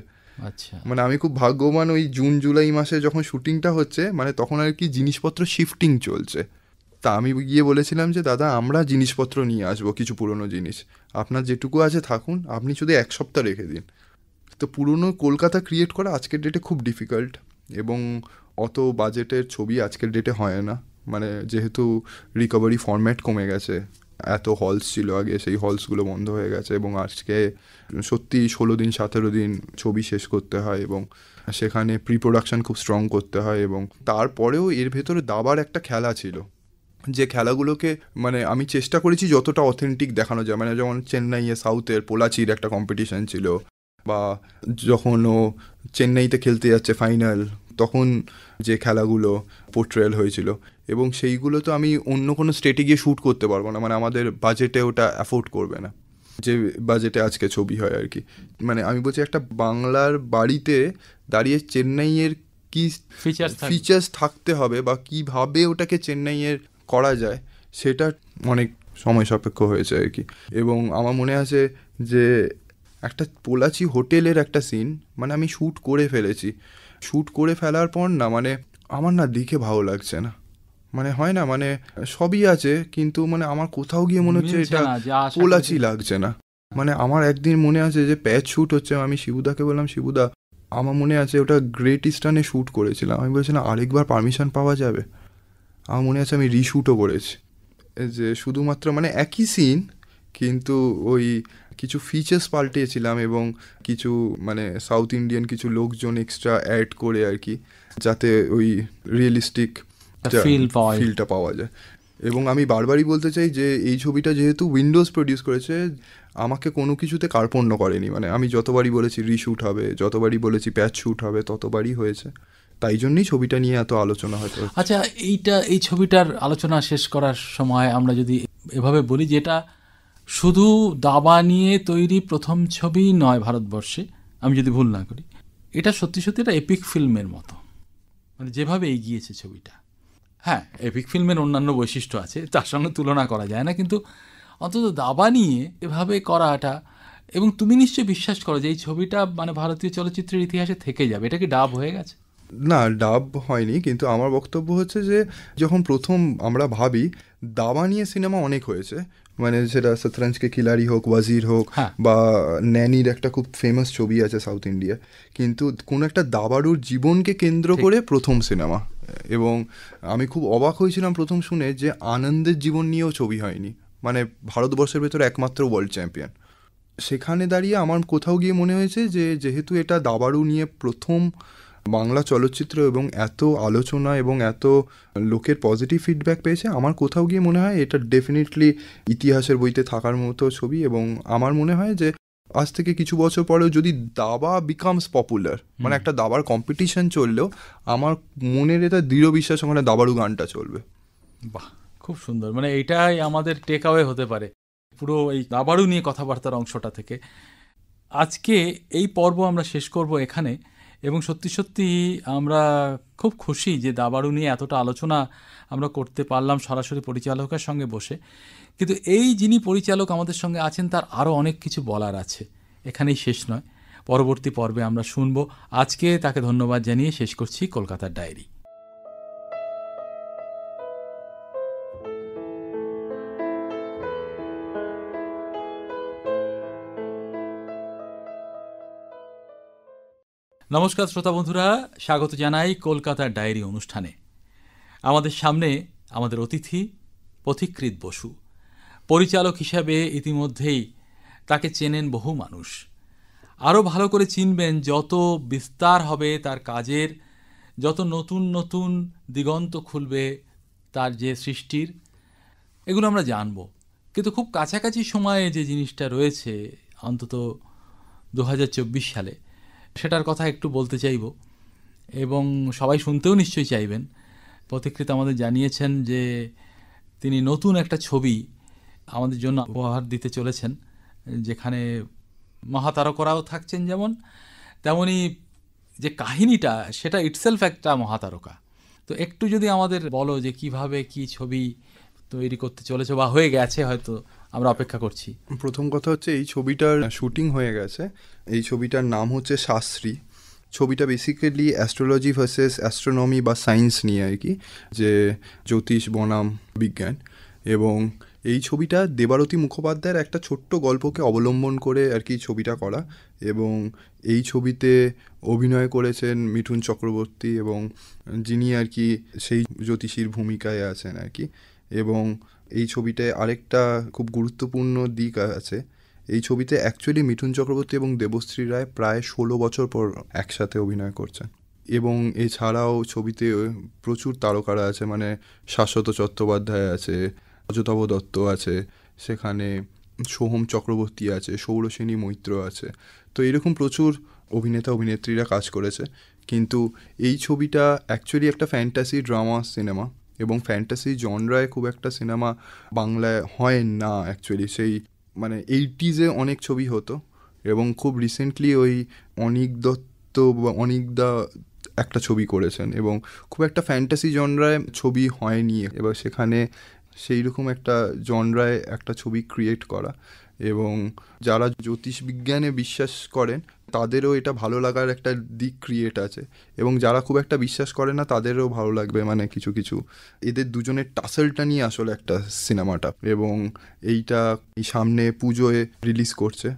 আচ্ছা, মানে আমি খুব ভাগ্যবান, ওই জুন জুলাই মাসে যখন শুটিংটা হচ্ছে, মানে তখন আর কি জিনিসপত্র শিফটিং চলছে। তা আমি গিয়ে বলেছিলাম যে দাদা আমরা জিনিসপত্র নিয়ে আসবো, কিছু পুরনো জিনিস, আপনার যেটুকু আছে থাকুন, আপনি শুধু 1 সপ্তাহ রেখে দিন। তো পুরনো কলকাতা ক্রিয়েট করা আজকের ডেটে খুব ডিফিকাল্ট, এবং অত বাজেটের ছবি আজকের ডেটে হয় না। মানে যেহেতু রিকভারি ফরম্যাট কমে গেছে, এত হলস ছিল আগে, সেই হলসগুলো বন্ধ হয়ে গেছে, এবং আজকে সত্যি 16 দিন 17 দিন ছবি শেষ করতে হয়, এবং সেখানে প্রি প্রোডাকশন খুব স্ট্রং করতে হয়। এবং তারপরেও এর ভেতরে দাবার একটা খেলা ছিল, যে খেলাগুলোকে মানে আমি চেষ্টা করেছি যতটা অথেন্টিক দেখানো যায়। মানে যেমন চেন্নাইয়ে সাউথের পোলাচির একটা কম্পিটিশন ছিল, বা যখন ও চেন্নাইতে খেলতে যাচ্ছে ফাইনাল, তখন যে খেলাগুলো পোর্ট্রেয়াল হয়েছিল, এবং সেইগুলো তো আমি অন্য কোনো স্টেটে গিয়ে শ্যুট করতে পারবো না, মানে আমাদের বাজেটে ওটা অ্যাফোর্ড করবে না, যে বাজেটে আজকে ছবি হয় আর কি। মানে আমি বলছি একটা বাংলার বাড়িতে দাঁড়িয়ে চেন্নাইয়ের কি ফিচার্স থাকতে হবে, বা কিভাবে ওটাকে চেন্নাইয়ের করা যায়, সেটা অনেক সময় সাপেক্ষ হয়েছে আর কি। এবং আমার মনে আছে যে একটা পোলাচি হোটেলের একটা সিন, মানে আমি শ্যুট করে ফেলেছি, শ্যুট করে ফেলার পর না মানে আমার না দেখে ভালো লাগছে না, মানে হয় না, মানে সবই আছে কিন্তু মানে আমার কোথাও গিয়ে মনে হচ্ছে এটা পোলাচি লাগছে না। মানে আমার একদিন মনে আছে যে প্যাচ শ্যুট হচ্ছে, আমি শিবুদাকে বললাম, শিবুদা আমার মনে আছে ওটা গ্রেট ইস্টার্নে শ্যুট করেছিলাম, আমি বলছিলাম আরেকবার পারমিশন পাওয়া যাবে। আমার মনে আছে আমি রিশ্যুটও করেছি, যে শুধুমাত্র মানে একই সিন কিন্তু ওই কিছু ফিচার্স পাল্টিয়েছিলাম, এবং কিছু মানে সাউথ ইন্ডিয়ান কিছু লোকজন এক্সট্রা অ্যাড করে আর কি, যাতে ওই রিয়েলিস্টিক ফিলটা পাওয়া যায়। এবং আমি বারবারই বলতে চাই যে এই ছবিটা যেহেতু উইন্ডোজ প্রডিউস করেছে, আমাকে কোনো কিছুতে কার্পণ্য করেনি। মানে আমি যতবারই বলেছি রিশ্যুট হবে, যতবারই বলেছি প্যাচ শ্যুট হবে, ততবারই হয়েছে। তাই জন্যই ছবিটা নিয়ে এত আলোচনা হয়তো। আচ্ছা, এই ছবিটার আলোচনা শেষ করার সময় আমরা যদি এভাবে বলি, যেটা শুধু দাবা নিয়ে তৈরি প্রথম ছবি নয় ভারতবর্ষে, আমি যদি ভুল না করি, এটা সত্যি সত্যি একটা এপিক ফিল্মের মতো, মানে যেভাবে এগিয়েছে ছবিটা। হ্যাঁ, এপিক ফিল্মের অন্যান্য বৈশিষ্ট্য আছে, তার সঙ্গে তুলনা করা যায় না, কিন্তু অন্তত দাবা নিয়ে এভাবে করাটা, এবং তুমি নিশ্চয়ই বিশ্বাস করো যে এই ছবিটা মানে ভারতীয় চলচ্চিত্রের ইতিহাসে থেকে যাবে। এটা কি ডাব হয়ে গেছে? না, ডাব হয়নি, কিন্তু আমার বক্তব্য হচ্ছে যে যখন প্রথম আমরা ভাবি দাবা নিয়ে সিনেমা অনেক হয়েছে, মানে সেটা শতরঞ্জকে খিলাড়ি হোক, ওয়াজির হোক, বা ন্যানির একটা খুব ফেমাস ছবি আছে সাউথ ইন্ডিয়া, কিন্তু কোনো একটা দাবাড়ুর জীবনকে কেন্দ্র করে প্রথম সিনেমা। এবং আমি খুব অবাক হয়েছিলাম প্রথম শুনে যে আনন্দের জীবন নিয়েও ছবি হয়নি, মানে ভারতবর্ষের ভেতরে একমাত্র ওয়ার্ল্ড চ্যাম্পিয়ন। সেখানে দাঁড়িয়ে আমার কোথাও গিয়ে মনে হয়েছে যে যেহেতু এটা দাবাড়ু নিয়ে প্রথম বাংলা চলচ্চিত্র, এবং এত আলোচনা এবং এত লোকের পজিটিভ ফিডব্যাক পেয়েছে, আমার কোথাও গিয়ে মনে হয় এটা ডেফিনেটলি ইতিহাসের বইতে থাকার মতো ছবি। এবং আমার মনে হয় যে আজ থেকে কিছু বছর পরেও যদি দাবা বিকামস পপুলার, মানে একটা দাবার কম্পিটিশন চললেও আমার মনের এটা দৃঢ় বিশ্বাস ওখানে দাবাড়ু গানটা চলবে। বাহ, খুব সুন্দর। মানে এটাই আমাদের টেক অ্যাওয়ে হতে পারে পুরো এই দাবাড়ু নিয়ে কথাবার্তার অংশটা থেকে। আজকে এই পর্ব আমরা শেষ করব এখানে, এবং সত্যি সত্যি আমরা খুব খুশি যে দাবাড়ু নিয়ে এতটা আলোচনা আমরা করতে পারলাম সরাসরি পরিচালকের সঙ্গে বসে। কিন্তু এই যিনি পরিচালক আমাদের সঙ্গে আছেন তার আরও অনেক কিছু বলার আছে, এখানেই শেষ নয়, পরবর্তী পর্বে আমরা শুনব। আজকে তাকে ধন্যবাদ জানিয়ে শেষ করছি কলকাতার ডায়েরি। নমস্কার শ্রোতা বন্ধুরা, স্বাগত জানাই কলকাতার ডায়েরি অনুষ্ঠানে। আমাদের সামনে আমাদের অতিথি পথিকৃৎ বসু। পরিচালক হিসাবে ইতিমধ্যেই তাকে চেনেন বহু মানুষ, আরও ভালো করে চিনবেন যত বিস্তার হবে তার কাজের, যত নতুন নতুন দিগন্ত খুলবে তার যে সৃষ্টির, এগুলো আমরা জানব। কিন্তু খুব কাছাকাছি সময়ে যে জিনিসটা রয়েছে, অন্তত 2024 সালে, সেটার কথা একটু বলতে চাইব, এবং সবাই শুনতেও নিশ্চয়ই চাইবেন। পথিকৃৎ আমাদের জানিয়েছেন যে তিনি নতুন একটা ছবি আমাদের জন্য উপহার দিতে চলেছেন, যেখানে মহাতারকারাও থাকছেন যেমন, তেমনি যে কাহিনীটা সেটা ইটসেলফ একটা মহাতারকা। তো একটু যদি আমাদের বলো যে কিভাবে কি ছবি তৈরি করতে চলেছে বা হয়ে গেছে, হয়তো আমরা অপেক্ষা করছি। প্রথম কথা হচ্ছে এই ছবিটার শুটিং হয়ে গেছে। এই ছবিটার নাম হচ্ছে শাস্ত্রী। ছবিটা বেসিক্যালি অ্যাস্ট্রোলজি ভার্সেস অ্যাস্ট্রোনমি বা সায়েন্স নিয়ে আর কি, যে জ্যোতিষ বনাম বিজ্ঞান। এবং এই ছবিটা দেবারতী মুখোপাধ্যায়ের একটা ছোট্ট গল্পকে অবলম্বন করে আর কি ছবিটা করা। এবং এই ছবিতে অভিনয় করেছেন মিঠুন চক্রবর্তী, এবং যিনি আর কি সেই জ্যোতিষীর ভূমিকায় আছেন আর কি। এবং এই ছবিটায় আরেকটা খুব গুরুত্বপূর্ণ দিক আছে, এই ছবিতে অ্যাকচুয়ালি মিঠুন চক্রবর্তী এবং দেবশ্রী রায় প্রায় 16 বছর পর একসাথে অভিনয় করছেন। এবং এছাড়াও ছবিতে প্রচুর তারকারা আছে, মানে শাশ্বত চট্টোপাধ্যায় আছে, অজতাভ দত্ত আছে, সেখানে সোহম চক্রবর্তী আছে, সৌরসেনী মৈত্র আছে। তো এরকম প্রচুর অভিনেতা অভিনেত্রীরা কাজ করেছে। কিন্তু এই ছবিটা অ্যাকচুয়ালি একটা ফ্যান্টাসি ড্রামা সিনেমা, এবং ফ্যান্টাসি জনরায় খুব একটা সিনেমা বাংলায় হয় না অ্যাকচুয়ালি। সেই মানে 80s অনেক ছবি হতো, এবং খুব রিসেন্টলি ওই অনিক দত্ত বা অনিকদা একটা ছবি করেছেন, এবং খুব একটা ফ্যান্টাসি জনরায় ছবি হয়নি। এবার সেখানে সেই রকম একটা জনরায় একটা ছবি ক্রিয়েট করা, এবং যারা জ্যোতিষবিজ্ঞানে বিশ্বাস করেন তাদেরও এটা ভালো লাগার একটা দিক ক্রিয়েট আছে, এবং যারা খুব একটা বিশ্বাস করে না তাদেরও ভালো লাগবে, মানে কিছু কিছু এদের দুজনের টাসেলটা নিয়ে আসলে একটা সিনেমাটা। এবং এইটা এই সামনে পুজোয় রিলিজ করছে।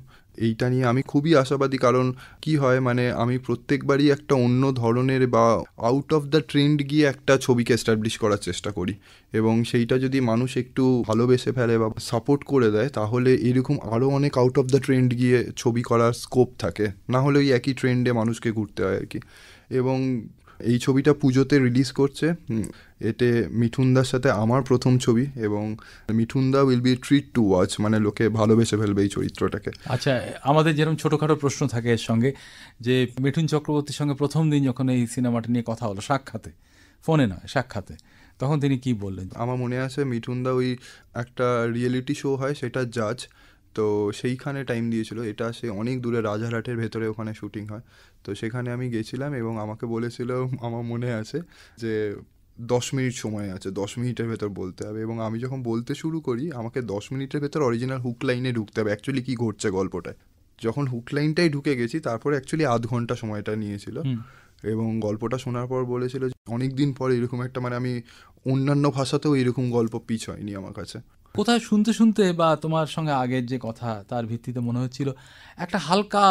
এইটা নিয়ে আমি খুবই আশাবাদী, কারণ কি হয়, মানে আমি প্রত্যেকবারই একটা অন্য ধরনের বা আউট অফ দ্য ট্রেন্ড গিয়ে একটা ছবিকে এস্টাবলিশ করার চেষ্টা করি, এবং সেইটা যদি মানুষ একটু ভালোবেসে ফেলে বা সাপোর্ট করে দেয়, তাহলে এরকম আরও অনেক আউট অফ দ্য ট্রেন্ড গিয়ে ছবি করার স্কোপ থাকে, না হলে ওই একই ট্রেন্ডে মানুষকে ঘুরতে হয় আর কি। এবং এই ছবিটা পুজোতে রিলিজ করছে। এতে মিঠুনদার সাথে আমার প্রথম ছবি, এবং মিঠুনদা will be treat to watch, মানে লোকে ভালোবেসে ফেলবে এই চরিত্রটাকে। আচ্ছা, আমাদের যেরকম ছোটোখাটো প্রশ্ন থাকে এর সঙ্গে, যে মিঠুন চক্রবর্তীর সঙ্গে প্রথম দিন যখন এই সিনেমাটা নিয়ে কথা হলো, সাক্ষাতে, ফোনে নয় সাক্ষাতে, তখন তিনি কি বললেন? আমার মনে আছে মিঠুনদা ওই একটা রিয়েলিটি শো হয় সেটা জাজ, তো সেইখানে টাইম দিয়েছিল। এটা সে অনেক দূরে রাজারহাটের ভেতরে ওখানে শুটিং হয়। তো সেখানে আমি গেছিলাম, এবং আমাকে বলেছিল, আমার মনে আছে যে 10 মিনিট সময় আছে, 10 মিনিটের ভেতর বলতে হবে। এবং আমি যখন বলতে শুরু করি, আমাকে 10 মিনিটের ভেতর অরিজিনাল হুক লাইনে ঢুকতে হবে, অ্যাকচুয়ালি কী ঘটছে গল্পটায়। যখন হুক লাইনটাই ঢুকে গেছি, তারপরে অ্যাকচুয়ালি আধ ঘন্টা সময়টা নিয়েছিল। এবং গল্পটা শোনার পর বলেছিল অনেক দিন পর এরকম একটা, মানে আমি অন্যান্য ভাষাতেও এরকম গল্প পিচ হয়নি আমার কাছে। কোথায় শুনতে শুনতে বা তোমার সঙ্গে আগের যে কথা তার ভিত্তিতে মনে হচ্ছিল একটা হালকা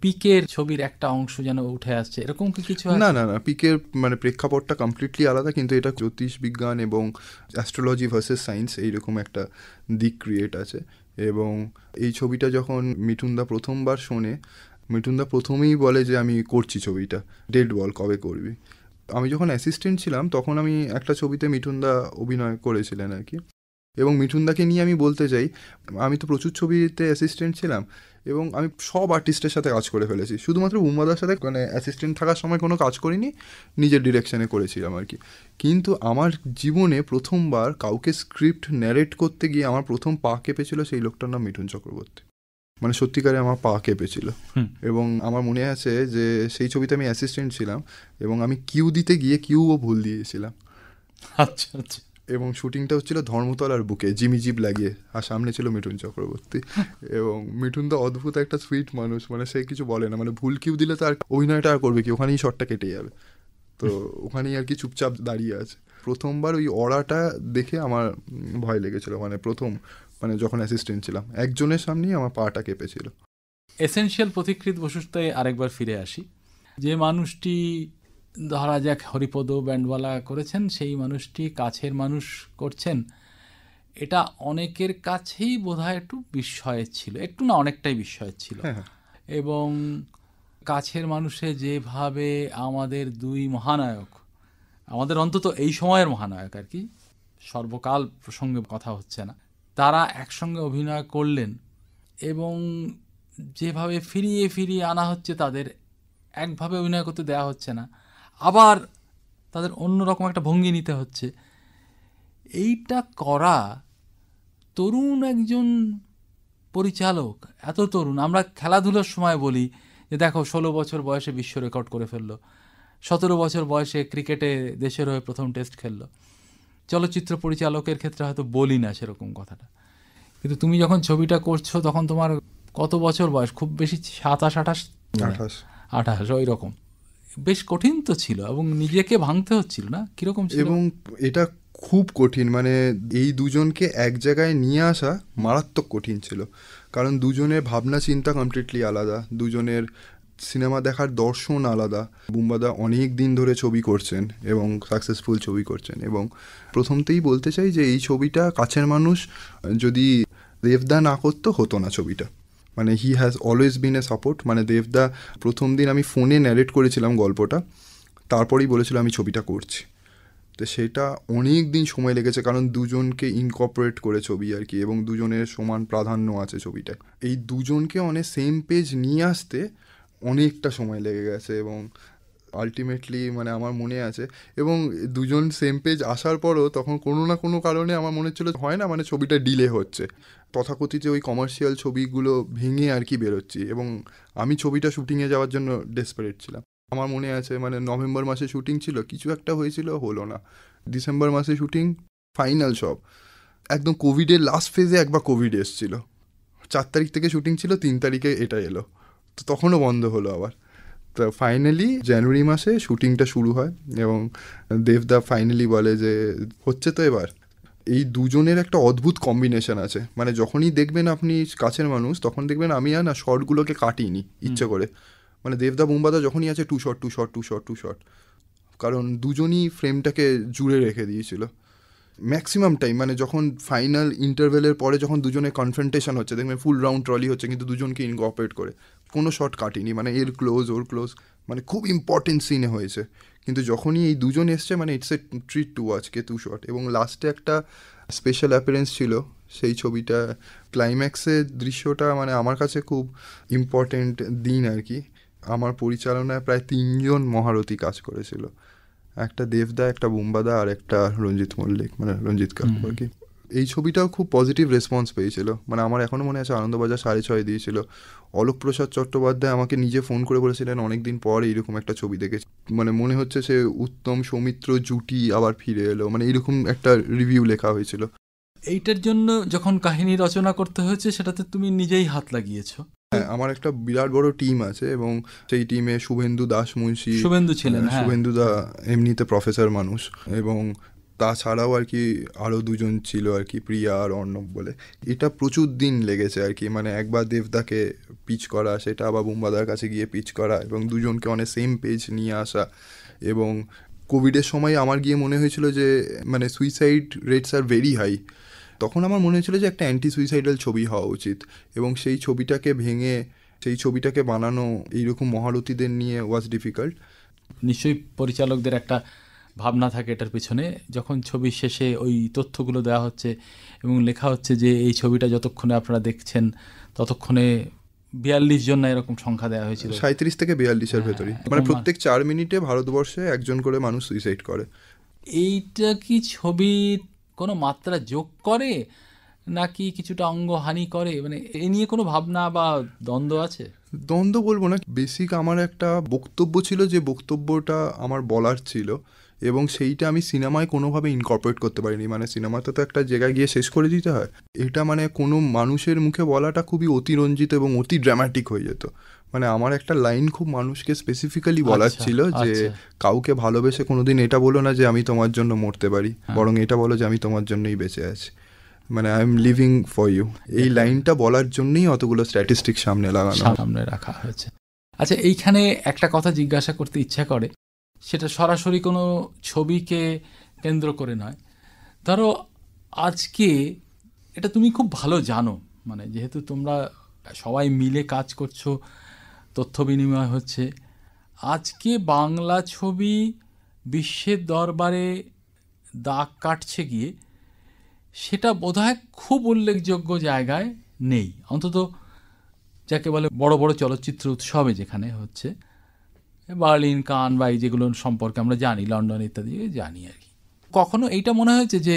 পিকের ছবির একটা অংশ যেন উঠে আসছে, এরকম কি কিছু? না না না, পিকের মানে প্রেক্ষাপটটা কমপ্লিটলি আলাদা, কিন্তু এটা জ্যোতিষ বিজ্ঞান এবং অ্যাস্ট্রোলজি ভার্সেস সায়েন্স এইরকম একটা দিক ক্রিয়েট আছে। এবং এই ছবিটা যখন মিঠুনদা প্রথমবার শোনে, মিঠুনদা প্রথমেই বলে যে আমি করছি ছবিটা, ডেট বল কবে করবি। আমি যখন অ্যাসিস্ট্যান্ট ছিলাম তখন আমি একটা ছবিতে মিঠুনদা অভিনয় করেছিলেন আর কি। এবং মিঠুনদাকে নিয়ে আমি বলতে চাই, আমি তো প্রচুর ছবিতে অ্যাসিস্ট্যান্ট ছিলাম, এবং আমি সব আর্টিস্টের সাথে কাজ করে ফেলেছি, শুধুমাত্র উমাদার সাথে মানে অ্যাসিস্ট্যান্ট থাকার সময় কোনো কাজ করিনি, নিজের ডিরেকশানে করেছিলাম আর কি। কিন্তু আমার জীবনে প্রথমবার কাউকে স্ক্রিপ্ট ন্যারেট করতে গিয়ে আমার প্রথম পা কেঁপেছিল, সেই লোকটার নাম মিঠুন চক্রবর্তী। মানে সত্যিকারে আমার পা কেঁপেছিল। হুম। এবং আমার মনে আছে যে সেই ছবিতে আমি অ্যাসিস্ট্যান্ট ছিলাম এবং আমি কিউ দিতে গিয়ে কিউও ভুল দিয়েছিলাম। আচ্ছা আচ্ছা। এবং শুটিংটা হচ্ছিল ধর্মতলার বুকে জিমি জিপ লাগিয়ে, আর সামনে ছিল মিঠুন চক্রবর্তী। এবং মিঠুন তো অদ্ভুত একটা সুইট মানুষ, মানে সে কিছু বলে না, মানে ভুল কিউ দিলে তো আর অভিনয়টা আর করবে কি, ওখানেই শটটা কেটে যাবে, তো ওখানেই আর কি চুপচাপ দাঁড়িয়ে আছে। প্রথমবার ওই অড়াটা দেখে আমার ভয় লেগেছিল, মানে প্রথম, মানে যখন অ্যাসিস্ট্যান্ট ছিলাম একজনের সামনেই আমার পাটা কেঁপেছিল। এসেনশিয়াল পথিকৃৎ বসুতে আরেকবার ফিরে আসি। যে মানুষটি ধরা যাক হরিপদ ব্যান্ডওয়ালা করেছেন, সেই মানুষটি কাছের মানুষ করছেন, এটা অনেকের কাছেই বোধহয় একটু বিস্ময়ের ছিল, একটু না অনেকটাই বিস্ময়ের ছিল। হ্যাঁ। এবং কাছের মানুষে যেভাবে আমাদের দুই মহানায়ক, আমাদের অন্তত এই সময়ের মহানায়ক আর কি, সর্বকাল প্রসঙ্গে কথা হচ্ছে না, তারা একসঙ্গে অভিনয় করলেন এবং যেভাবে ফিরিয়ে ফিরিয়ে আনা হচ্ছে তাদের, একভাবে অভিনয় করতে দেওয়া হচ্ছে না, আবার তাদের অন্যরকম একটা ভঙ্গি নিতে হচ্ছে, এইটা করা তরুণ একজন পরিচালক, এত তরুণ, আমরা খেলাধুলার সময় বলি যে দেখো 16 বছর বয়সে বিশ্ব রেকর্ড করে ফেললো, 17 বছর বয়সে ক্রিকেটে দেশের হয়ে প্রথম টেস্ট খেললো, চলচ্চিত্র পরিচালকের ক্ষেত্রে হয়তো বলি না সেরকম কথাটা, কিন্তু তুমি যখন ছবিটা করছো তখন তোমার কত বছর বয়স, খুব বেশি 27-28, 28 ওই রকম, বেশ কঠিন তো ছিল এবং নিজেকে ভাঙতে হচ্ছিল না, কিরকম ছিল? এবং এটা খুব কঠিন, মানে এই দুজনকে এক জায়গায় নিয়ে আসা মারাত্মক কঠিন ছিল, কারণ দুজনের ভাবনা চিন্তা কমপ্লিটলি আলাদা, দুজনের সিনেমা দেখার দর্শন আলাদা। বুম্বাদা অনেক দিন ধরে ছবি করছেন এবং সাকসেসফুল ছবি করছেন, এবং প্রথমতেই বলতে চাই যে এই ছবিটা কাছের মানুষ যদি দেবদা না করতো হতো না ছবিটা, মানে he has always been A support. মানে দেবদা প্রথম দিন আমি ফোনে ন্যারেট করেছিলাম গল্পটা, তারপরেই বলেছিল আমি ছবিটা করছি, তো সেটা অনেক দিন সময় লেগেছে, কারণ দুজনকে ইনকর্পোরেট করে ছবি আর কি, এবং দুজনের সমান প্রাধান্য আছে ছবিটায়। এই দুজনকে অনেক সেম পেজ নিয়ে আসতে অনেকটা সময় লেগে গেছে, এবং আলটিমেটলি মানে আমার মনে আছে, এবং দুজন সেম পেজ আসার পরও তখন কোনো না কোনো কারণে আমার মনে হচ্ছিলো হয় না, মানে ছবিটা ডিলে হচ্ছে, তথাকথিত ওই কমার্শিয়াল ছবিগুলো ভেঙে আর কি বেরোচ্ছি, এবং আমি ছবিটা শুটিংয়ে যাওয়ার জন্য ডেসপারেট ছিলাম। আমার মনে আছে মানে নভেম্বর মাসে শুটিং ছিল, কিছু একটা হয়েছিল, হলো না, ডিসেম্বর মাসে শুটিং ফাইনাল সব, একদম কোভিডের লাস্ট ফেজে একবার কোভিড এসছিল, 4 তারিখ থেকে শুটিং ছিল, 3 তারিখে এটা এলো, তো তখনও বন্ধ হলো আবার। তো ফাইনালি জানুয়ারি মাসে শুটিংটা শুরু হয় এবং দেবদা ফাইনালি বলে যে হচ্ছে তো এবার। এই দুজনের একটা অদ্ভুত কম্বিনেশন আছে, মানে যখনই দেখবেন আপনি কাছের মানুষ তখন দেখবেন আমি আর না শর্টগুলোকে কাটিনি ইচ্ছে করে, মানে দেবদা বুম্বাদা যখনই আছে 2 শট 2 শট 2 শট 2 শট, কারণ দুজনই ফ্রেমটাকে জুড়ে রেখে দিয়েছিল ম্যাক্সিমাম টাইম। মানে যখন ফাইনাল ইন্টারভেলের পরে যখন দুজনের কনফ্রন্টেশন হচ্ছে, দেখবেন ফুল রাউন্ড ট্রলি হচ্ছে কিন্তু দুজনকে ইনকর্পোরেট করে কোনো শট কাটিনি, মানে এর ক্লোজ ওর ক্লোজ, মানে খুব ইম্পর্টেন্ট সিনে হয়েছে, কিন্তু যখনই এই দুজন এসছে মানে ইটস এ ট্রিট টু ওয়াচকে 2 শট। এবং লাস্টে একটা স্পেশাল অ্যাপিয়ারেন্স ছিল সেই ছবিটা, ক্লাইম্যাক্সের দৃশ্যটা মানে আমার কাছে খুব ইম্পর্টেন্ট দিন আর কি। আমার পরিচালনায় প্রায় 3 জন মহারথী কাজ করেছিল, একটা দেবদা, একটা বুম্বাদা আর একটা রঞ্জিত মল্লিক, মানে রঞ্জিত কাকু আর কি। এই ছবিটাও খুব পজিটিভ রেসপন্স পেয়েছিল, মানে আমার এখনও মনে আছে আনন্দবাজার 6.5 দিয়েছিল। অলোক প্রসাদ চট্টোপাধ্যায় আমাকে নিজে ফোন করে বলেছিলেন অনেকদিন পর এইরকম একটা ছবি দেখেছি, মানে মনে হচ্ছে সে উত্তম সৌমিত্র জুটি আবার ফিরে এলো, মানে এরকম একটা রিভিউ লেখা হয়েছিল। এইটার জন্য যখন কাহিনী রচনা করতে হয়েছে সেটাতে তুমি নিজেই হাত লাগিয়েছো। হ্যাঁ, আমার একটা বিরাট বড় টিম আছে এবং সেই টিমে শুভেন্দু দাস মুন্সি, শুভেন্দু ছিলেন, শুভেন্দুদা এমনিতে প্রফেসর মানুষ, এবং তাছাড়াও আর কি আরও 2 জন ছিল আর কি, প্রিয়া আর অর্ণব বলে। এটা প্রচুর দিন লেগেছে আর কি, মানে একবার দেবদাকে পিচ করা, সেটা আবার বুম্বাদার কাছে গিয়ে পিচ করা, এবং দুজনকে অনেক সেম পেজ নিয়ে আসা। এবং কোভিডের সময় আমার গিয়ে মনে হয়েছিল যে মানে suicide rates are very high, তখন আমার মনে হয়েছিল যে একটা অ্যান্টি সুইসাইডাল ছবি হওয়া উচিত, এবং সেই ছবিটাকে ভেঙে সেই ছবিটাকে বানানো এইরকম মহারথীদের নিয়ে ওয়াজ ডিফিকাল্ট। নিশ্চয়ই পরিচালকদের একটা ভাবনা থাকে এটার পিছনে, যখন ছবির শেষে ওই তথ্যগুলো দেওয়া হচ্ছে এবং লেখা হচ্ছে যে এই ছবিটা যতক্ষণে আপনারা দেখছেন ততক্ষণে 42 জন না এরকম সংখ্যা দেওয়া হয়েছিল, 37 থেকে 42-এর ভেতরে, মানে প্রত্যেক 4 মিনিটে ভারতবর্ষে একজন করে মানুষ সুইসাইড করে। এইটা কি ছবির কোনো মাত্রা যোগ করে, নাকি কিছুটা অঙ্গহানি করে, মানে এ নিয়ে কোনো ভাবনা বা দ্বন্দ্ব আছে? দ্বন্দ্ব বলবো না, বেসিক আমার একটা বক্তব্য ছিল, যে বক্তব্যটা আমার বলার ছিল এবং সেইটা আমি সিনেমায় কোনোভাবে ইনকর্পোরেট করতে পারিনি। মানে সিনেমাতে তো একটা জায়গায় গিয়ে শেষ করে দিতে হয়, এটা মানে কোনো মানুষের মুখে বলাটা খুবই অতিরঞ্জিত এবং অতি ড্রামাটিক হয়ে যেত। মানে আমার একটা লাইন খুব মানুষকে স্পেসিফিক্যালি বলার আচ্ছা, ছিল যে আচ্ছা। কাউকে ভালোবেসে কোনোদিন এটা বলো না যে আমি তোমার জন্য মরতে পারি, হ্যাঁ। বরং এটা বলো যে আমি তোমার জন্যই বেঁচে আছি, মানে I am living for you. এই লাইনটা বলার জন্যই অতগুলো স্ট্যাটিস্টিক সামনে লাগানো। সামনে রাখা হয়েছে। আচ্ছা, এইখানে একটা কথা জিজ্ঞাসা করতে ইচ্ছা করে, সেটা সরাসরি কোনো ছবিকে কেন্দ্র করে নয়। ধরো আজকে, এটা তুমি খুব ভালো জানো, মানে যেহেতু তোমরা সবাই মিলে কাজ করছো, তথ্য বিনিময় হচ্ছে, আজকে বাংলা ছবি বিশ্বের দরবারে দাগ কাটছে গিয়ে, সেটা বোধহয় খুব উল্লেখযোগ্য জায়গায় নেই, অন্তত যাকে বলে বড় বড় চলচ্চিত্র উৎসবে যেখানে হচ্ছে, বার্লিন, কান বা এই যেগুলো সম্পর্কে আমরা জানি, লন্ডন ইত্যাদি জানি আর কি। কখনো এইটা মনে হয়েছে যে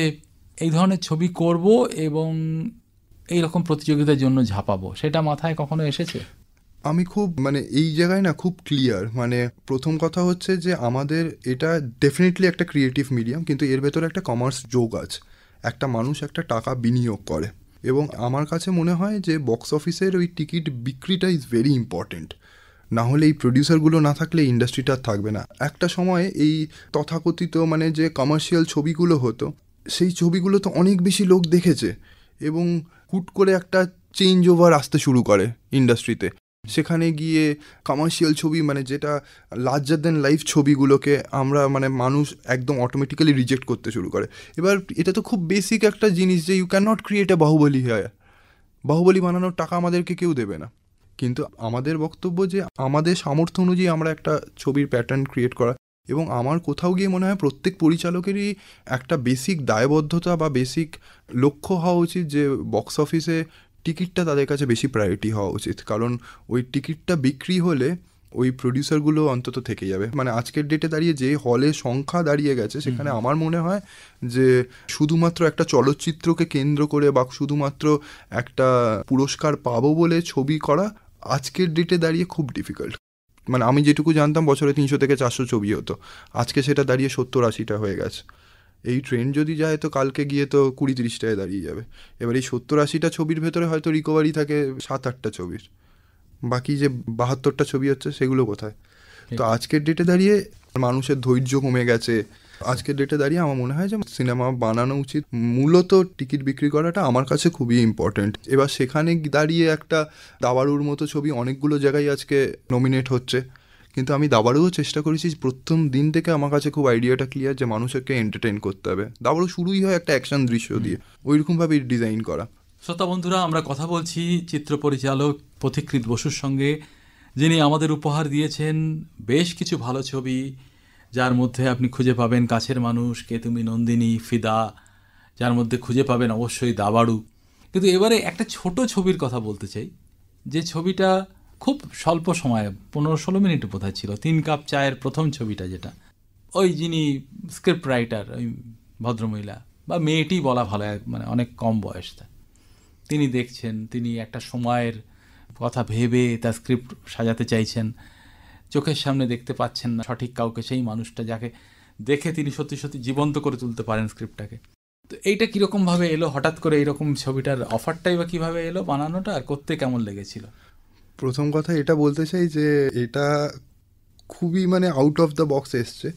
এই ধরনের ছবি করব এবং এইরকম প্রতিযোগিতার জন্য ঝাঁপাবো, সেটা মাথায় কখনো এসেছে? আমি খুব মানে এই জায়গায় না খুব ক্লিয়ার। মানে প্রথম কথা হচ্ছে যে আমাদের এটা ডেফিনেটলি একটা ক্রিয়েটিভ মিডিয়াম, কিন্তু এর ভেতরে একটা কমার্স যোগ আছে। একটা মানুষ একটা টাকা বিনিয়োগ করে এবং আমার কাছে মনে হয় যে বক্স অফিসের ওই টিকিট বিক্রিটা ইজ ভেরি ইম্পর্টেন্ট। না হলে এই প্রডিউসারগুলো না থাকলে ইন্ডাস্ট্রিটা থাকবে না। একটা সময় এই তথাকথিত মানে যে কমার্শিয়াল ছবিগুলো হতো, সেই ছবিগুলো তো অনেক বেশি লোক দেখেছে এবং হুট করে একটা চেঞ্জ ওভার আসতে শুরু করে ইন্ডাস্ট্রিতে। সেখানে গিয়ে কমার্শিয়াল ছবি মানে যেটা লার্জার দ্যান লাইফ ছবিগুলোকে আমরা মানে মানুষ একদম অটোমেটিক্যালি রিজেক্ট করতে শুরু করে। এবার এটা তো খুব বেসিক একটা জিনিস যে you can not create a Baahubali হয়। বাহুবলী বানানোর টাকা আমাদেরকে কেউ দেবে না, কিন্তু আমাদের বক্তব্য যে আমাদের সামর্থ্য অনুযায়ী আমরা একটা ছবির প্যাটার্ন ক্রিয়েট করা। এবং আমার কোথাও গিয়ে মনে হয় প্রত্যেক পরিচালকেরই একটা বেসিক দায়বদ্ধতা বা বেসিক লক্ষ্য হওয়া উচিত যে বক্স অফিসে টিকিটটা তাদের কাছে বেশি প্রায়োরিটি হওয়া উচিত, কারণ ওই টিকিটটা বিক্রি হলে ওই প্রডিউসারগুলো অন্তত থেকে যাবে। মানে আজকের ডেটে দাঁড়িয়ে যে হলের সংখ্যা দাঁড়িয়ে গেছে, সেখানে আমার মনে হয় যে শুধুমাত্র একটা চলচ্চিত্রকে কেন্দ্র করে বা শুধুমাত্র একটা পুরস্কার পাবো বলে ছবি করা আজকের ডেটে দাঁড়িয়ে খুব ডিফিকাল্ট। মানে আমি যেটুকু জানতাম বছরে 300 থেকে 400 ছবি হতো, আজকে সেটা দাঁড়িয়ে 70-80টা হয়ে গেছে। এই ট্রেন্ড যদি যায় তো কালকে গিয়ে তো 20-30টায় দাঁড়িয়ে যাবে। এবার এই 70-80টা ছবির ভেতরে হয়তো রিকভারি থাকে 7-8টা ছবির, বাকি যে 72টা ছবি হচ্ছে সেগুলো কোথায়? তো আজকের ডেটে দাঁড়িয়ে মানুষের ধৈর্য কমে গেছে। আজকের ডেটে দাঁড়িয়ে আমার মনে হয় যে সিনেমা বানানো উচিত, মূলত টিকিট বিক্রি করাটা আমার কাছে খুবই ইম্পর্টেন্ট। এবার সেখানে দাঁড়িয়ে একটা দাবাড়ুর মতো ছবি অনেকগুলো জায়গায় আজকে নমিনেট হচ্ছে, কিন্তু আমি দাবাড়ুও চেষ্টা করেছি প্রথম দিন থেকে। আমার কাছে খুব আইডিয়াটা ক্লিয়ার যে মানুষকে এন্টারটেইন করতে হবে। দাবাড়ু শুরুই হয় একটা অ্যাকশন দৃশ্য দিয়ে, ওইরকমভাবে ডিজাইন করা। শ্রোতা বন্ধুরা, আমরা কথা বলছি চিত্র পরিচালক পথিকৃৎ বসুর সঙ্গে, যিনি আমাদের উপহার দিয়েছেন বেশ কিছু ভালো ছবি, যার মধ্যে আপনি খুঁজে পাবেন কাছের মানুষ, কে তুমি নন্দিনী, ফিদা, যার মধ্যে খুঁজে পাবেন অবশ্যই দাবাড়ু। কিন্তু এবারে একটা ছোট ছবির কথা বলতে চাই, যে ছবিটা খুব স্বল্প সময়ে 15-16 মিনিট বোধহয় ছিল, 3 কাপ চায়ের প্রথম ছবিটা, যেটা ওই যিনি স্ক্রিপ্ট রাইটার, ওই ভদ্রমহিলা বা মেয়েটি বলা ভালো, মানে অনেক কম বয়সটা, তিনি দেখছেন, তিনি একটা সময়ের কথা ভেবে তার স্ক্রিপ্ট সাজাতে চাইছেন, চোখের সামনে দেখতে পাচ্ছেন না সঠিক কাউকে, সেই মানুষটা যাকে দেখে তিনি সত্যি সত্যি জীবন্ত করে তুলতে পারেন স্ক্রিপ্টটাকে। তো এইটা কীরকমভাবে এলো হঠাৎ করে, এইরকম ছবিটার অফারটাই বা কীভাবে এলো বানানোটা, আর করতে কেমন লেগেছিল? প্রথম কথা এটা বলতে চাই যে এটা খুবই মানে আউট অফ দ্য বক্স এসছে।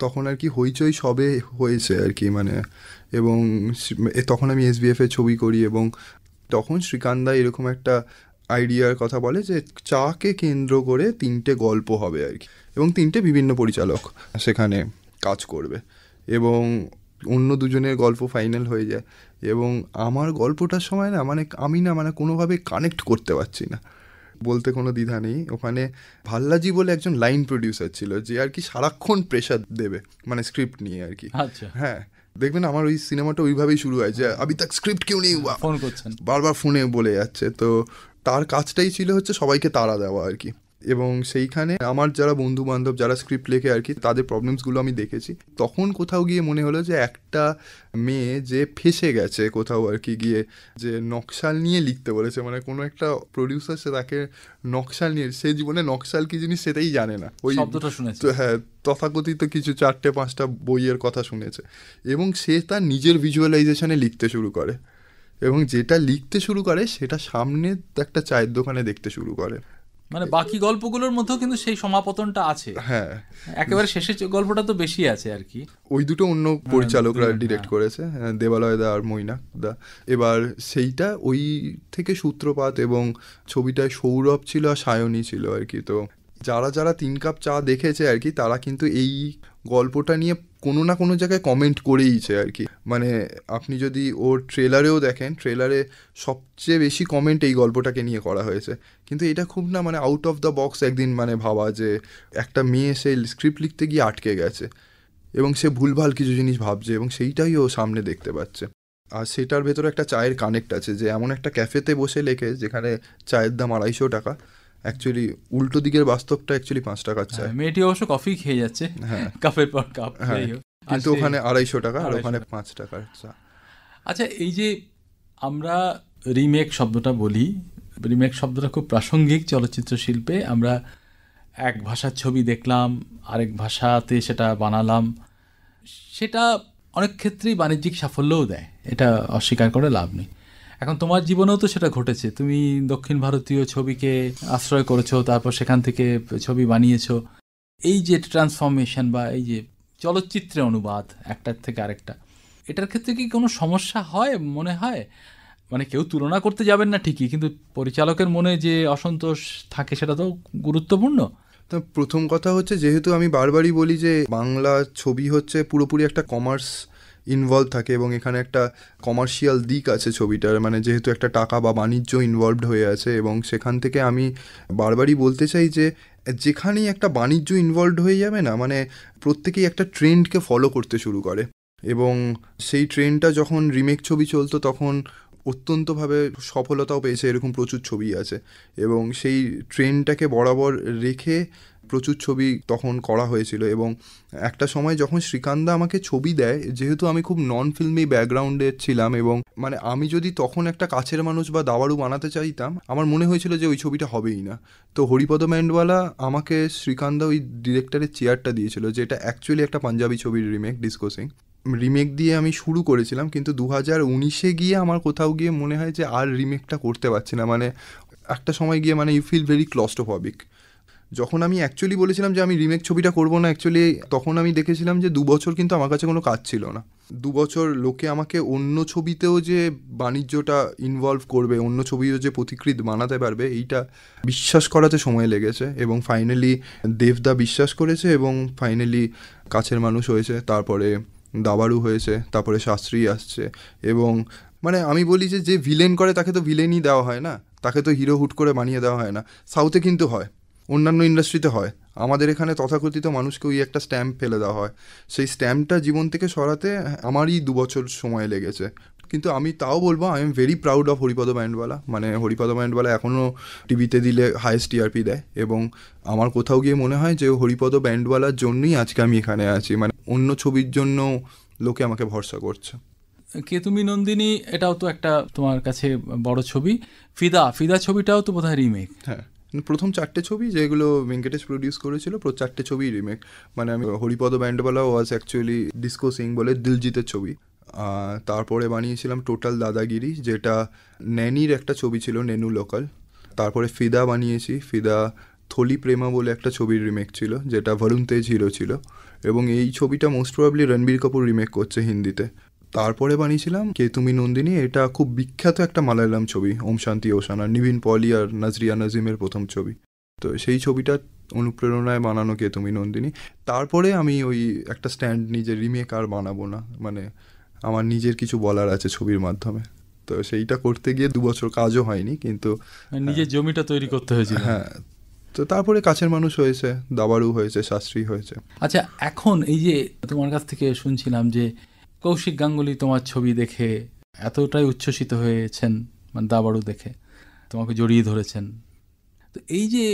তখন আর কি হইচই সবে হয়েছে আর কি, মানে এবং তখন আমি SBF এর ছবি করি এবং তখন শ্রীকান্দা এরকম একটা আইডিয়ার কথা বলে যে চাকে কেন্দ্র করে 3টে গল্প হবে আর কি, এবং 3টে বিভিন্ন পরিচালক সেখানে কাজ করবে এবং অন্য দুজনের গল্প ফাইনাল হয়ে যায়। এবং আমার গল্পটার সময় না মানে আমি না মানে কোনোভাবে কানেক্ট করতে পারছি না, বলতে কোনো দ্বিধা নেই। ওখানে ভাল্লাজি বলে একজন লাইন প্রডিউসার ছিল, যে আর কি সারাক্ষণ প্রেশার দেবে মানে স্ক্রিপ্ট নিয়ে আর কি। আচ্ছা, হ্যাঁ, দেখবেন আমার ওই সিনেমাটা ওইভাবেই শুরু হয় যে আবি তাক স্ক্রিপ্ট কেউ নেই, ফোন করছেন, বারবার ফোনে বলে যাচ্ছে। তো তার কাজটাই ছিল হচ্ছে সবাইকে তাড়া দেওয়া আর কি। এবং সেইখানে আমার যারা বন্ধু বান্ধব যারা স্ক্রিপ্ট লেখে আর কি, তাদের প্রবলেমসগুলো আমি দেখেছি। তখন কোথাও গিয়ে মনে হলো যে একটা মেয়ে যে ফেঁসে গেছে কোথাও আর কি গিয়ে, যে নকশাল নিয়ে লিখতে বলেছে, মানে কোনো একটা প্রডিউসার সে তাকে নকশাল নিয়ে, সে জীবনে নকশাল কি জিনিস সেটাই জানে না, ওই শব্দটা শুনেছে। হ্যাঁ, তথাকথিত কিছু 4-5টা বইয়ের কথা শুনেছে, এবং সে তার নিজের ভিজুয়ালাইজেশনে লিখতে শুরু করে, এবং যেটা লিখতে শুরু করে সেটা সামনে একটা চায়ের দোকানে দেখতে শুরু করে। মানে বাকি গল্পগুলোর মধ্যেও কিন্তু সেই সমাপতনটা আছে। হ্যাঁ, একেবারে শেষের গল্পটা তো বেশি আছে আর কি। ওই দুটো অন্য পরিচালকরা দুজন, ডিরেক্ট হ্যাঁ। করেছে, দেবালয় দা আর মৈনাক দা। এবার সেইটা ওই থেকে সূত্রপাত, এবং ছবিটায় সৌরভ ছিল আর সায়নী ছিল আর কি। তো যারা যারা 3 কাপ চা দেখেছে আর কি, তারা কিন্তু এই গল্পটা নিয়ে কোনো না কোনো জায়গায় কমেন্ট করেইছে আর কি। মানে আপনি যদি ওর ট্রেলারেও দেখেন, ট্রেলারে সবচেয়ে বেশি কমেন্ট এই গল্পটাকে নিয়ে করা হয়েছে। কিন্তু এটা খুব না মানে আউট অফ দ্য বক্স একদিন মানে ভাবা, যে একটা মেয়ে সে স্ক্রিপ্ট লিখতে গিয়ে আটকে গেছে এবং সে ভুলভাল কিছু জিনিস ভাবছে, এবং সেইটাই ও সামনে দেখতে পাচ্ছে। আর সেটার ভেতরে একটা চায়ের কানেক্ট আছে, যে এমন একটা ক্যাফেতে বসে লেখে যেখানে চায়ের দাম 250 টাকা, অ্যাকচুয়ালি উল্টো দিকের বাস্তবটা অ্যাকচুয়ালি 5 টাকার চায়। মেয়েটি অবশ্য কফি খেয়ে যাচ্ছে, হ্যাঁ, কাপের পর কাপ। হ্যাঁ, কিন্তু ওখানে 250 টাকা আর ওখানে 5 টাকার চা। আচ্ছা, এই যে আমরা রিমেক শব্দটা বলি, রিমেক শব্দটা খুব প্রাসঙ্গিক চলচ্চিত্র শিল্পে। আমরা এক ভাষার ছবি দেখলাম, আরেক ভাষাতে সেটা বানালাম, সেটা অনেক ক্ষেত্রেই বাণিজ্যিক সাফল্যও দেয়, এটা অস্বীকার করে লাভ নেই। এখন তোমার জীবনেও তো সেটা ঘটেছে, তুমি দক্ষিণ ভারতীয় ছবিকে আশ্রয় করেছো, তারপর সেখান থেকে ছবি বানিয়েছো। এই যে ট্রান্সফরমেশন বা এই যে চলচ্চিত্রে অনুবাদ একটার থেকে আরেকটা, এটার ক্ষেত্রে কি কোনো সমস্যা হয় মনে হয়? মানে কেউ তুলনা করতে যাবেন না ঠিকই, কিন্তু পরিচালকের মনে যে অসন্তোষ থাকে সেটা তো গুরুত্বপূর্ণ। তো প্রথম কথা হচ্ছে, যেহেতু আমি বারবারই বলি যে বাংলা ছবি হচ্ছে পুরোপুরি একটা কমার্স ইনভলভ থাকে, এবং এখানে একটা কমার্শিয়াল দিক আছে ছবিটার, মানে যেহেতু একটা টাকা বা বাণিজ্য ইনভলভড হয়ে আছে, এবং সেখান থেকে আমি বারবারই বলতে চাই যে যেখানেই একটা বাণিজ্য ইনভলভড হয়ে যাবে না, মানে প্রত্যেকেই একটা ট্রেন্ডকে ফলো করতে শুরু করে, এবং সেই ট্রেন্ডটা যখন রিমেক ছবি চলতো তখন অত্যন্তভাবে সফলতাও পেয়েছে, এরকম প্রচুর ছবি আছে, এবং সেই ট্রেন্ডটাকে বরাবর রেখে প্রচুর ছবি তখন করা হয়েছিল। এবং একটা সময় যখন শ্রীকান্দা আমাকে ছবি দেয়, যেহেতু আমি খুব নন ফিল্মি ব্যাকগ্রাউন্ডে ছিলাম, এবং মানে আমি যদি তখন একটা কাছের মানুষ বা দাবাড়ু বানাতে চাইতাম, আমার মনে হয়েছিল যে ওই ছবিটা হবেই না। তো হরিপদ ম্যান্ডওয়ালা আমাকে শ্রীকান্দা ওই ডিরেক্টরের চেয়ারটা দিয়েছিল, যেটা অ্যাকচুয়ালি একটা পাঞ্জাবি ছবির রিমেক, ডিসকো সিং রিমেক দিয়ে আমি শুরু করেছিলাম, কিন্তু 2019-এ গিয়ে আমার কোথাও গিয়ে মনে হয় যে আর রিমেকটা করতে পারছি না। মানে একটা সময় গিয়ে মানে ইউ ফিল ভেরি ক্লস্ট্রোফবিক। যখন আমি অ্যাকচুয়ালি বলেছিলাম যে আমি রিমেক ছবিটা করব না, অ্যাকচুয়ালি তখন আমি দেখেছিলাম যে 2 বছর কিন্তু আমার কাছে কোনো কাজ ছিল না। 2 বছর লোকে আমাকে অন্য ছবিতেও যে বাণিজ্যটা ইনভলভ করবে, অন্য ছবিও যে পথিকৃৎ বানাতে পারবে, এইটা বিশ্বাস করাতে সময় লেগেছে, এবং ফাইনালি দেবদা বিশ্বাস করেছে, এবং ফাইনালি কাছের মানুষ হয়েছে, তারপরে দাবাড়ু হয়েছে, তারপরে শাস্ত্রী আসছে। এবং মানে আমি বলি যে যে ভিলেন করে তাকে তো ভিলেনই দেওয়া হয় না, তাকে তো হিরো হুট করে বানিয়ে দেওয়া হয় না। সাউথে কিন্তু হয়, অন্যান্য ইন্ডাস্ট্রিতে হয়, আমাদের এখানে তথাকথিত মানুষকে ওই একটা স্ট্যাম্প ফেলে দেওয়া হয়। সেই স্ট্যাম্পটা জীবন থেকে সরাতে আমারই 2 বছর সময় লেগেছে। কিন্তু আমি তাও বলবো I am very proud of Haripada ব্যান্ডওয়ালা। মানে হরিপদ ব্যান্ডওয়ালা এখনও টিভিতে দিলে হাইয়েস্ট টিআরপি দেয়, এবং আমার কোথাও গিয়ে মনে হয় যে হরিপদ ব্যান্ডওয়ালার জন্যই আজকে আমি এখানে আছি। মানে অন্য ছবির জন্য লোকে আমাকে ভরসা করছে। কে তুমি নন্দিনী, এটাও তো একটা তোমার কাছে বড় ছবি। ফিদা, ফিদা ছবিটাও তো বোধহয় রিমেক। হ্যাঁ, প্রথম 4টে ছবি যেগুলো ভেঙ্কটেশ প্রডিউস করেছিল, 4টে ছবি রিমেক। মানে আমি হরিপদ ব্যান্ডওয়ালা ওয়াজ অ্যাকচুয়ালি ডিসকো সিং বলে দিলজিতের ছবি। তারপরে বানিয়েছিলাম টোটাল দাদাগিরি, যেটা ন্যানির একটা ছবি ছিল, নেনু লোকাল। তারপরে ফিদা বানিয়েছি, ফিদা থলি প্রেমা বলে একটা ছবির রিমেক ছিল, যেটা বরুণ তেজ হিরো ছিল, এবং এই ছবিটা most probably Ranbir Kapoor remake করছে হিন্দিতে। তারপরে বানিয়েছিলাম কে তুমি নন্দিনী, এটা খুব বিখ্যাত একটা মালায়ালাম ছবি, ওম শান্তি ওশানা, নিভিন পলি আর নাজরিয়া নাজিমের প্রথম ছবি। তো সেই ছবিটা অনুপ্রেরণায় বানানো কে তুমি নন্দিনী। তারপরে আমি ওই একটা স্ট্যান্ড নিজে রিমেক আর বানাবো না, মানে আমার নিজের কিছু বলার আছে ছবির মাধ্যমে। তো সেইটা করতে গিয়ে 2 বছর কাজও হয়নি, কিন্তু নিজের জমিটা তৈরি করতে হয়েছিল। হ্যাঁ, তো তারপরে কাছের মানুষ হয়েছে, দাবাড়ু হয়েছে, শাস্ত্রী হয়েছে। আচ্ছা, এখন এই যে তোমার কাছ থেকে শুনছিলাম যে কৌশিক গাঙ্গুলি তোমার ছবি দেখে এতটাই উচ্ছ্বসিত হয়েছেন, মানে দাবাড়ু দেখে তোমাকে জড়িয়ে ধরেছেন। তো এই যে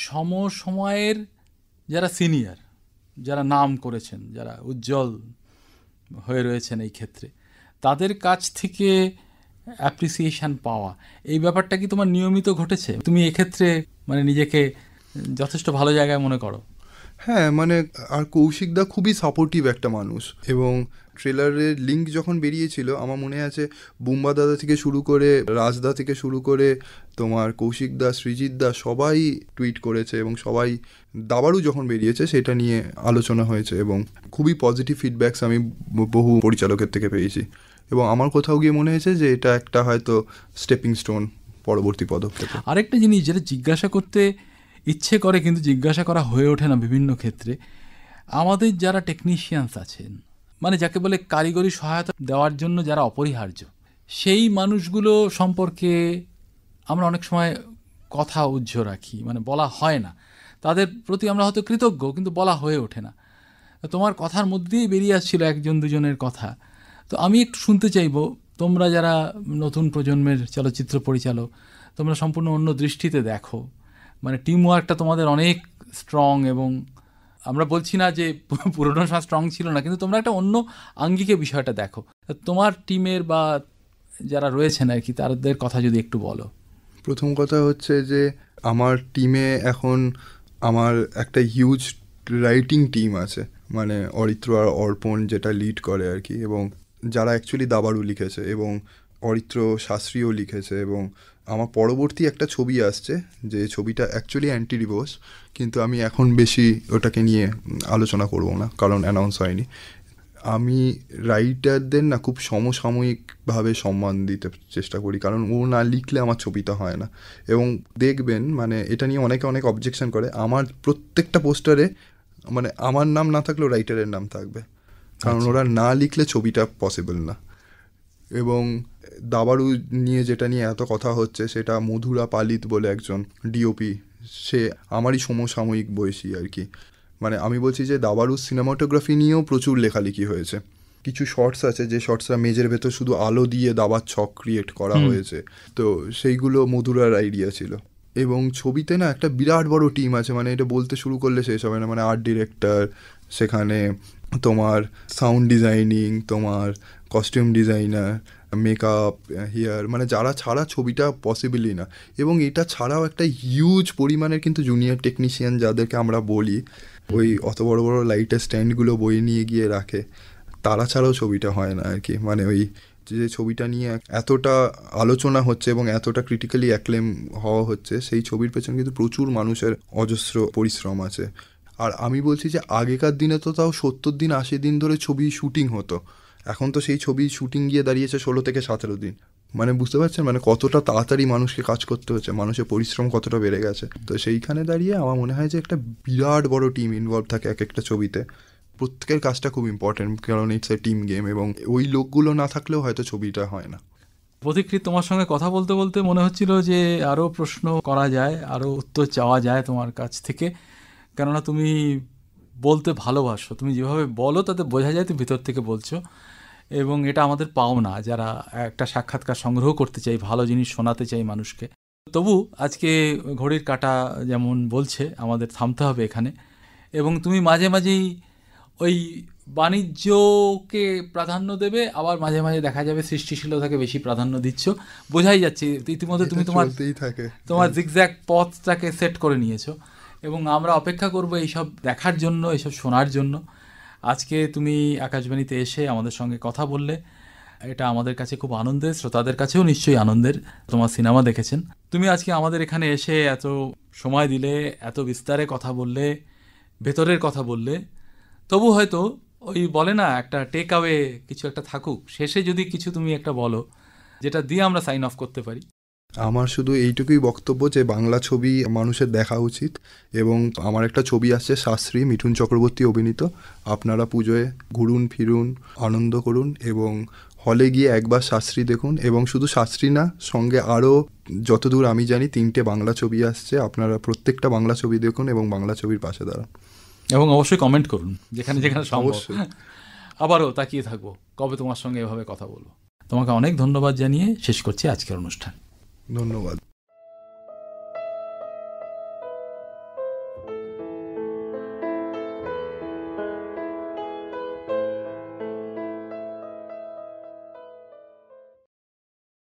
সমসময়ের যারা সিনিয়র, যারা নাম করেছেন, যারা উজ্জ্বল হয়ে রয়েছেন এই ক্ষেত্রে, তাদের কাছ থেকে অ্যাপ্রিসিয়েশন পাওয়া, এই ব্যাপারটা কি তোমার নিয়মিত ঘটেছে? তুমি এক্ষেত্রে মানে নিজেকে যথেষ্ট ভালো জায়গায় মনে করো? হ্যাঁ, মানে আর কৌশিকদা খুবই সাপোর্টিভ একটা মানুষ, এবং ট্রেলারের লিঙ্ক যখন বেরিয়েছিল আমার মনে আছে বুম্বা দাদা থেকে শুরু করে রাজদা থেকে শুরু করে তোমার কৌশিকদা, সৃজিতদা সবাই টুইট করেছে, এবং সবাই দাবারু যখন বেরিয়েছে সেটা নিয়ে আলোচনা হয়েছে, এবং খুবই পজিটিভ ফিডব্যাকস আমি বহু পরিচালকের থেকে পেয়েছি, এবং আমার কোথাও গিয়ে মনে হয়েছে যে এটা একটা হয়তো স্টেপিং স্টোন পরবর্তী পদক্ষেপ। আরেকটা জিনিস যেটা জিজ্ঞাসা করতে ইচ্ছে করে কিন্তু জিজ্ঞাসা করা হয়ে ওঠে না বিভিন্ন ক্ষেত্রে, আমাদের যারা টেকনিশিয়ানস আছেন, মানে যাকে বলে কারিগরি সহায়তা দেওয়ার জন্য যারা অপরিহার্য, সেই মানুষগুলো সম্পর্কে আমরা অনেক সময় কথা উজ্জ্ব রাখি, মানে বলা হয় না, তাদের প্রতি আমরা হয়তো কৃতজ্ঞ কিন্তু বলা হয়ে ওঠে না। তোমার কথার মধ্যেই বেরিয়ে আসছিল একজন দুজনের কথা, তো আমি একটু শুনতে চাইবো, তোমরা যারা নতুন প্রজন্মের চলচ্চিত্র পরিচালক, তোমরা সম্পূর্ণ অন্য দৃষ্টিতে দেখো, মানে টিম ওয়ার্কটা তোমাদের অনেক স্ট্রং, এবং আমরা বলছি না যে পুরোনো সময় স্ট্রং ছিল না, কিন্তু তোমরা একটা অন্য আঙ্গিকে বিষয়টা দেখো। তোমার টিমের বা যারা রয়েছেন আর কি, তাদের কথা যদি একটু বলো। প্রথম কথা হচ্ছে যে আমার টিমে এখন আমার একটা হিউজ রাইটিং টিম আছে, মানে অরিত্র আর অর্পণ যেটা লিড করে আর কি, এবং যারা অ্যাকচুয়ালি দাবারু লিখেছে, এবং অরিত্র শাস্ত্রীও লিখেছে, এবং আমার পরবর্তী একটা ছবি আসছে যে ছবিটা অ্যাকচুয়ালি অ্যান্টি ডিভোর্স, কিন্তু আমি এখন বেশি ওটাকে নিয়ে আলোচনা করব না কারণ অ্যানাউন্স হয়নি। আমি রাইটারদের না খুব সমসাময়িকভাবে সম্মান দিতে চেষ্টা করি, কারণ ও না লিখলে আমার ছবিটা হয় না। এবং দেখবেন মানে এটা নিয়ে অনেকে অনেক অবজেকশন করে, আমার প্রত্যেকটা পোস্টারে মানে আমার নাম না থাকলেও রাইটারের নাম থাকবে, কারণ ওরা না লিখলে ছবিটা পসিবল না। এবং দাবারু নিয়ে যেটা নিয়ে এত কথা হচ্ছে সেটা মধুরা পালিত বলে একজন ডিওপি, সে আমারই সমসাময়িক বয়সী আর কি। মানে আমি বলছি যে দাবারুর সিনেমাটোগ্রাফি নিয়েও প্রচুর লেখালেখি হয়েছে। কিছু শর্টস আছে যে শর্টসরা মেজের ভেতর শুধু আলো দিয়ে দাবার ছক ক্রিয়েট করা হয়েছে, তো সেইগুলো মধুরার আইডিয়া ছিল। এবং ছবিতে না একটা বিরাট বড় টিম আছে, মানে এটা বলতে শুরু করলে শেষ হবে না। মানে আর্ট ডিরেক্টর, সেখানে তোমার সাউন্ড ডিজাইনিং, তোমার কস্টিউম ডিজাইনার, মেকআপ, হেয়ার, মানে যারা ছাড়া ছবিটা পসিবলই না। এবং এটা ছাড়াও একটা হিউজ পরিমাণের কিন্তু জুনিয়র টেকনিশিয়ান যাদেরকে আমরা বলি, ওই অত বড় বড় লাইটের স্ট্যান্ডগুলো বয়ে নিয়ে গিয়ে রাখে, তারা ছাড়াও ছবিটা হয় না আর কি। মানে ওই যে ছবিটা নিয়ে এতটা আলোচনা হচ্ছে এবং এতটা ক্রিটিক্যালি অ্যাক্লেম হওয়া হচ্ছে, সেই ছবির পেছনে কিন্তু প্রচুর মানুষের অজস্র পরিশ্রম আছে। আর আমি বলছি যে আগেকার দিনে তো তাও 70 দিন 80 দিন ধরে ছবি শুটিং হতো, এখন তো সেই ছবি শুটিং গিয়ে দাঁড়িয়েছে 16 থেকে 17 দিন। মানে বুঝতে পারছেন মানে কতটা তাড়াতাড়ি মানুষকে কাজ করতে হচ্ছে, মানুষের পরিশ্রম কতটা বেড়ে গেছে। তো সেইখানে দাঁড়িয়ে আমার মনে হয় যে একটা বিরাট বড় টিম ইনভলভ থাকে এক একটা ছবিতে, প্রত্যেকের কাজটা খুব ইম্পর্টেন্ট, কারণ ইটস এ টিম গেম, এবং ওই লোকগুলো না থাকলেও হয়তো ছবিটা হয় না। প্রতিকৃত, তোমার সঙ্গে কথা বলতে বলতে মনে হচ্ছিল যে আরও প্রশ্ন করা যায়, আরও উত্তর চাওয়া যায় তোমার কাছ থেকে, কেননা তুমি বলতে ভালোবাসো, তুমি যেভাবে বলো তাতে বোঝা যায় তুমি ভিতর থেকে বলছো, এবং এটা আমাদের পাওনা যারা একটা সাক্ষাৎকার সংগ্রহ করতে চাই, ভালো জিনিস শোনাতে চাই মানুষকে। তবু আজকে ঘড়ির কাঁটা যেমন বলছে আমাদের থামতে হবে এখানে, এবং তুমি মাঝে মাঝেই ওই বাণিজ্যকে প্রাধান্য দেবে, আবার মাঝে মাঝে দেখা যাবে সৃষ্টিশীলতাকে বেশি প্রাধান্য দিচ্ছ, বোঝাই যাচ্ছে ইতিমধ্যে তুমি তোমার জিগজ্যাগ পথটাকে সেট করে নিয়েছো, এবং আমরা অপেক্ষা করব এইসব দেখার জন্য, এইসব শোনার জন্য। আজকে তুমি আকাশবাণীতে এসে আমাদের সঙ্গে কথা বললে, এটা আমাদের কাছে খুব আনন্দের, শ্রোতাদের কাছেও নিশ্চয়ই আনন্দের। তোমার সিনেমা দেখেছেন, তুমি আজকে আমাদের এখানে এসে এত সময় দিলে, এত বিস্তারে কথা বললে, ভেতরের কথা বললে। তবু হয়তো ওই বলে না একটা টেক অ্যাওয়ে কিছু একটা থাকুক, শেষে যদি কিছু তুমি একটা বলো যেটা দিয়ে আমরা সাইন অফ করতে পারি। আমার শুধু এইটুকুই বক্তব্য যে বাংলা ছবি মানুষের দেখা উচিত, এবং আমার একটা ছবি আসছে শাস্ত্রী, মিঠুন চক্রবর্তী অভিনীত। আপনারা পুজোয় ঘুরুন ফিরুন, আনন্দ করুন, এবং হলে গিয়ে একবার শাস্ত্রী দেখুন। এবং শুধু শাস্ত্রী না, সঙ্গে আরও যতদূর আমি জানি 3টে বাংলা ছবি আসছে। আপনারা প্রত্যেকটা বাংলা ছবি দেখুন এবং বাংলা ছবির পাশে দাঁড়ান, এবং অবশ্যই কমেন্ট করুন যেখানে যেখানে সম্ভব। আবারও তাকিয়ে থাকবো কবে তোমার সঙ্গে এভাবে কথা বলবো। তোমাকে অনেক ধন্যবাদ জানিয়ে শেষ করছি আজকের অনুষ্ঠান। ধন্যবাদ।